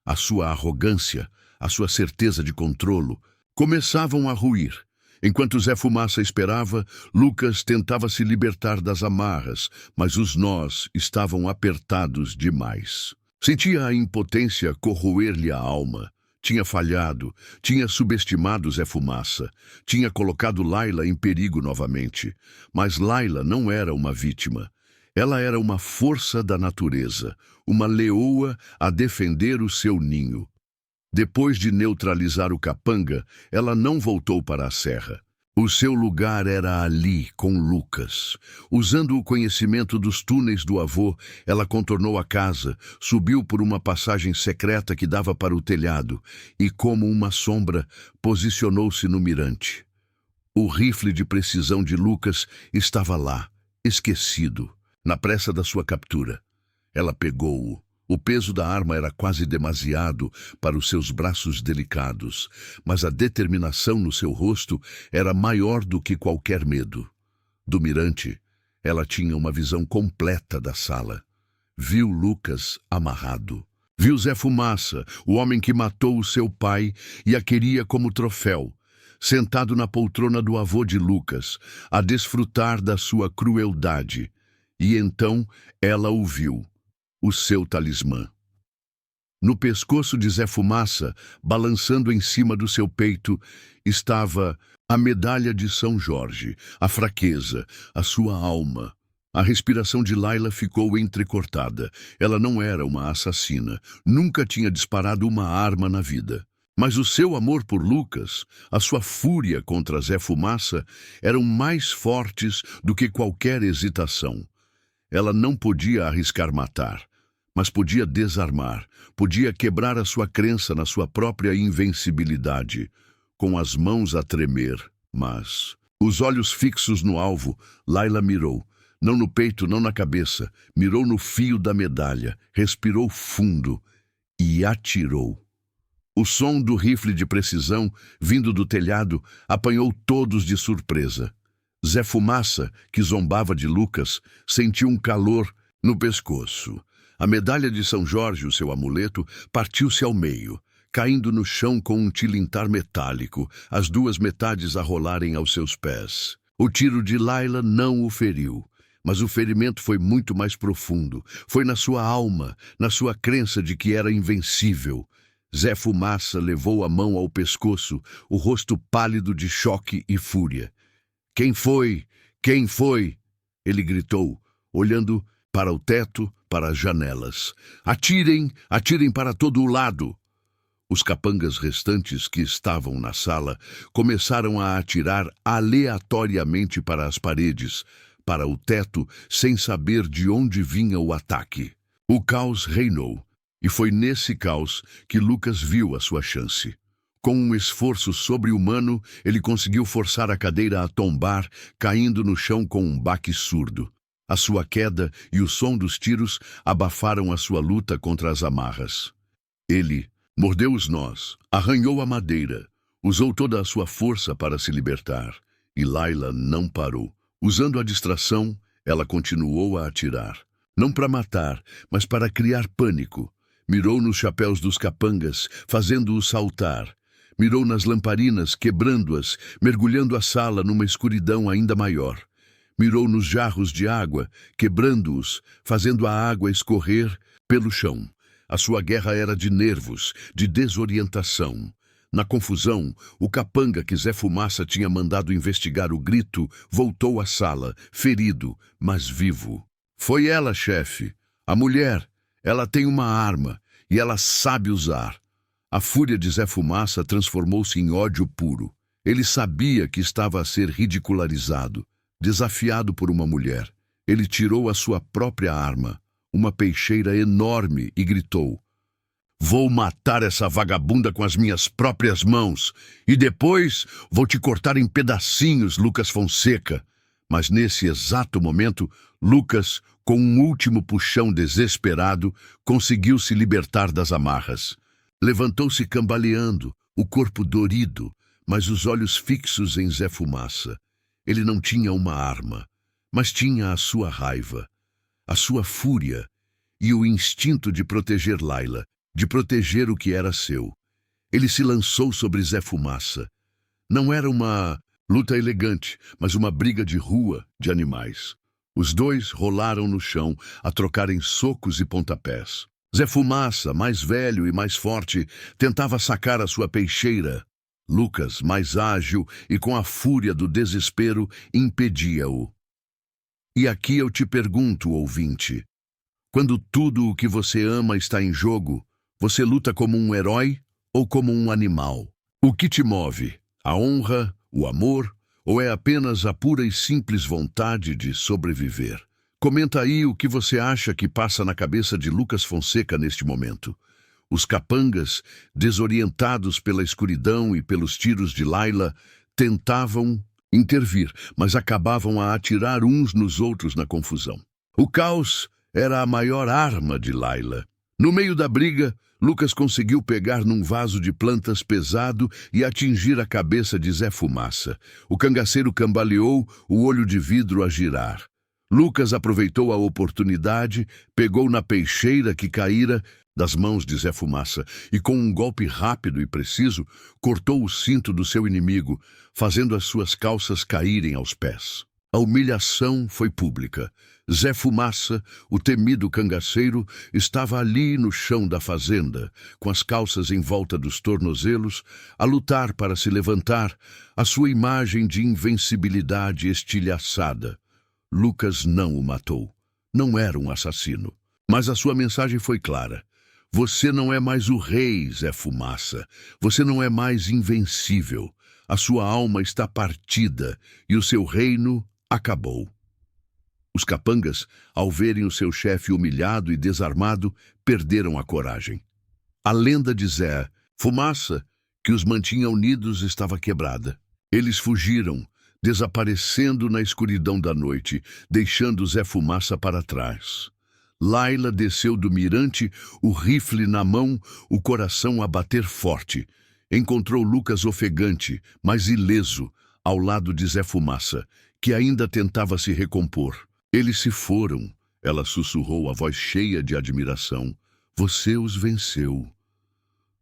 A sua arrogância, a sua certeza de controlo, começavam a ruir. Enquanto Zé Fumaça esperava, Lucas tentava se libertar das amarras, mas os nós estavam apertados demais. Sentia a impotência corroer-lhe a alma. Tinha falhado, tinha subestimado Zé Fumaça, tinha colocado Laila em perigo novamente. Mas Laila não era uma vítima. Ela era uma força da natureza, uma leoa a defender o seu ninho. Depois de neutralizar o capanga, ela não voltou para a serra. O seu lugar era ali, com Lucas. Usando o conhecimento dos túneis do avô, ela contornou a casa, subiu por uma passagem secreta que dava para o telhado e, como uma sombra, posicionou-se no mirante. O rifle de precisão de Lucas estava lá, esquecido, na pressa da sua captura. Ela pegou-o. O peso da arma era quase demasiado para os seus braços delicados, mas a determinação no seu rosto era maior do que qualquer medo. Do mirante, ela tinha uma visão completa da sala. Viu Lucas amarrado. Viu Zé Fumaça, o homem que matou o seu pai e a queria como troféu, sentado na poltrona do avô de Lucas, a desfrutar da sua crueldade. E então ela o viu. O seu talismã. No pescoço de Zé Fumaça, balançando em cima do seu peito, estava a medalha de São Jorge, a fraqueza, a sua alma. A respiração de Laila ficou entrecortada. Ela não era uma assassina, nunca tinha disparado uma arma na vida. Mas o seu amor por Lucas, a sua fúria contra Zé Fumaça, eram mais fortes do que qualquer hesitação. Ela não podia arriscar matar, mas podia desarmar, podia quebrar a sua crença na sua própria invencibilidade, com as mãos a tremer. Mas, os olhos fixos no alvo, Laila mirou, não no peito, não na cabeça, mirou no fio da medalha, respirou fundo e atirou. O som do rifle de precisão, vindo do telhado, apanhou todos de surpresa. Zé Fumaça, que zombava de Lucas, sentiu um calor no pescoço. A medalha de São Jorge, o seu amuleto, partiu-se ao meio, caindo no chão com um tilintar metálico, as duas metades a rolarem aos seus pés. O tiro de Laila não o feriu, mas o ferimento foi muito mais profundo. Foi na sua alma, na sua crença de que era invencível. Zé Fumaça levou a mão ao pescoço, o rosto pálido de choque e fúria. Quem foi? Quem foi? Ele gritou, olhando para o teto, para as janelas. Atirem! Atirem para todo o lado! Os capangas restantes que estavam na sala começaram a atirar aleatoriamente para as paredes, para o teto, sem saber de onde vinha o ataque. O caos reinou, e foi nesse caos que Lucas viu a sua chance. Com um esforço sobre-humano, ele conseguiu forçar a cadeira a tombar, caindo no chão com um baque surdo. A sua queda e o som dos tiros abafaram a sua luta contra as amarras. Ele mordeu os nós, arranhou a madeira, usou toda a sua força para se libertar. E Laila não parou. Usando a distração, ela continuou a atirar. Não para matar, mas para criar pânico. Mirou nos chapéus dos capangas, fazendo-os saltar. Mirou nas lamparinas, quebrando-as, mergulhando a sala numa escuridão ainda maior. Mirou nos jarros de água, quebrando-os, fazendo a água escorrer pelo chão. A sua guerra era de nervos, de desorientação. Na confusão, o capanga que Zé Fumaça tinha mandado investigar o grito voltou à sala, ferido, mas vivo. Foi ela, chefe. A mulher. Ela tem uma arma e ela sabe usar. A fúria de Zé Fumaça transformou-se em ódio puro. Ele sabia que estava a ser ridicularizado, desafiado por uma mulher. Ele tirou a sua própria arma, uma peixeira enorme, e gritou: Vou matar essa vagabunda com as minhas próprias mãos. E depois vou te cortar em pedacinhos, Lucas Fonseca. Mas nesse exato momento, Lucas, com um último puxão desesperado, conseguiu se libertar das amarras. Levantou-se cambaleando, o corpo dorido, mas os olhos fixos em Zé Fumaça. Ele não tinha uma arma, mas tinha a sua raiva, a sua fúria e o instinto de proteger Laila, de proteger o que era seu. Ele se lançou sobre Zé Fumaça. Não era uma luta elegante, mas uma briga de rua de animais. Os dois rolaram no chão, a trocarem socos e pontapés. Zé Fumaça, mais velho e mais forte, tentava sacar a sua peixeira. Lucas, mais ágil e com a fúria do desespero, impedia-o. E aqui eu te pergunto, ouvinte, quando tudo o que você ama está em jogo, você luta como um herói ou como um animal? O que te move? A honra, o amor, ou é apenas a pura e simples vontade de sobreviver? Comenta aí o que você acha que passa na cabeça de Lucas Fonseca neste momento. Os capangas, desorientados pela escuridão e pelos tiros de Laila, tentavam intervir, mas acabavam a atirar uns nos outros na confusão. O caos era a maior arma de Laila. No meio da briga, Lucas conseguiu pegar num vaso de plantas pesado e atingir a cabeça de Zé Fumaça. O cangaceiro cambaleou, o olho de vidro a girar. Lucas aproveitou a oportunidade, pegou na peixeira que caíra das mãos de Zé Fumaça e, com um golpe rápido e preciso, cortou o cinto do seu inimigo, fazendo as suas calças caírem aos pés. A humilhação foi pública. Zé Fumaça, o temido cangaceiro, estava ali no chão da fazenda, com as calças em volta dos tornozelos, a lutar para se levantar, a sua imagem de invencibilidade estilhaçada. Lucas não o matou. Não era um assassino. Mas a sua mensagem foi clara. Você não é mais o rei, Zé Fumaça. Você não é mais invencível. A sua alma está partida e o seu reino acabou. Os capangas, ao verem o seu chefe humilhado e desarmado, perderam a coragem. A lenda de Zé Fumaça, que os mantinha unidos, estava quebrada. Eles fugiram, desaparecendo na escuridão da noite, deixando Zé Fumaça para trás. Laila desceu do mirante, o rifle na mão, o coração a bater forte. Encontrou Lucas ofegante, mas ileso, ao lado de Zé Fumaça, que ainda tentava se recompor. Eles se foram, ela sussurrou, a voz cheia de admiração. Você os venceu.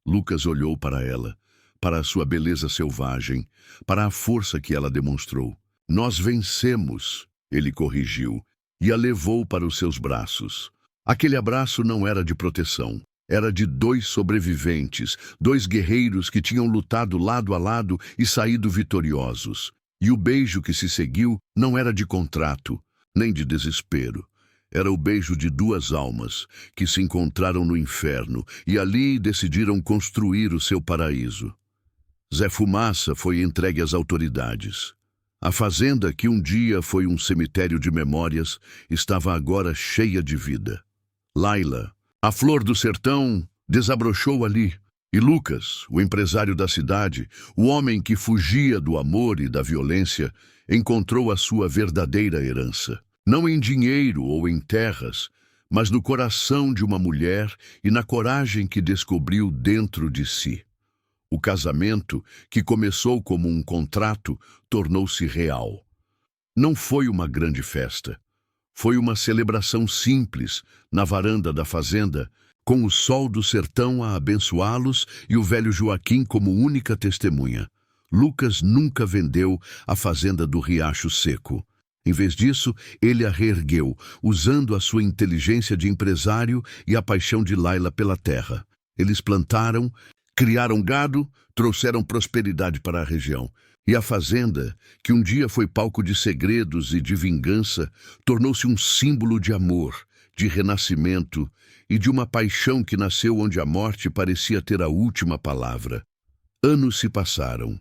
Lucas olhou para ela, para a sua beleza selvagem, para a força que ela demonstrou. Nós vencemos, ele corrigiu, e a levou para os seus braços. Aquele abraço não era de proteção. Era de dois sobreviventes, dois guerreiros que tinham lutado lado a lado e saído vitoriosos. E o beijo que se seguiu não era de contrato, nem de desespero. Era o beijo de duas almas que se encontraram no inferno e ali decidiram construir o seu paraíso. Zé Fumaça foi entregue às autoridades. A fazenda, que um dia foi um cemitério de memórias, estava agora cheia de vida. Laila, a flor do sertão, desabrochou ali. E Lucas, o empresário da cidade, o homem que fugia do amor e da violência, encontrou a sua verdadeira herança. Não em dinheiro ou em terras, mas no coração de uma mulher e na coragem que descobriu dentro de si. O casamento, que começou como um contrato, tornou-se real. Não foi uma grande festa. Foi uma celebração simples, na varanda da fazenda, com o sol do sertão a abençoá-los e o velho Joaquim como única testemunha. Lucas nunca vendeu a fazenda do Riacho Seco. Em vez disso, ele a reergueu, usando a sua inteligência de empresário e a paixão de Laila pela terra. Eles plantaram, criaram gado, trouxeram prosperidade para a região. E a fazenda, que um dia foi palco de segredos e de vingança, tornou-se um símbolo de amor, de renascimento e de uma paixão que nasceu onde a morte parecia ter a última palavra. Anos se passaram.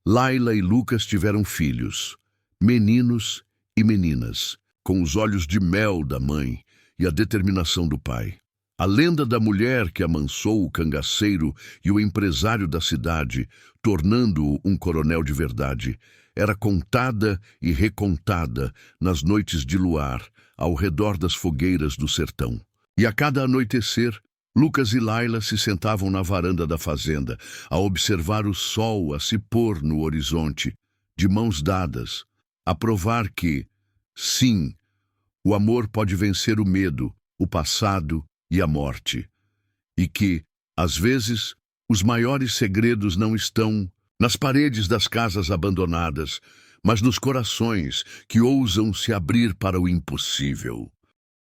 Laila e Lucas tiveram filhos, meninos e meninas, com os olhos de mel da mãe e a determinação do pai. A lenda da mulher que amansou o cangaceiro e o empresário da cidade, tornando-o um coronel de verdade, era contada e recontada nas noites de luar, ao redor das fogueiras do sertão. E a cada anoitecer, Lucas e Laila se sentavam na varanda da fazenda, a observar o sol a se pôr no horizonte, de mãos dadas, a provar que, sim, o amor pode vencer o medo, o passado e a morte, e que, às vezes, os maiores segredos não estão nas paredes das casas abandonadas, mas nos corações que ousam se abrir para o impossível.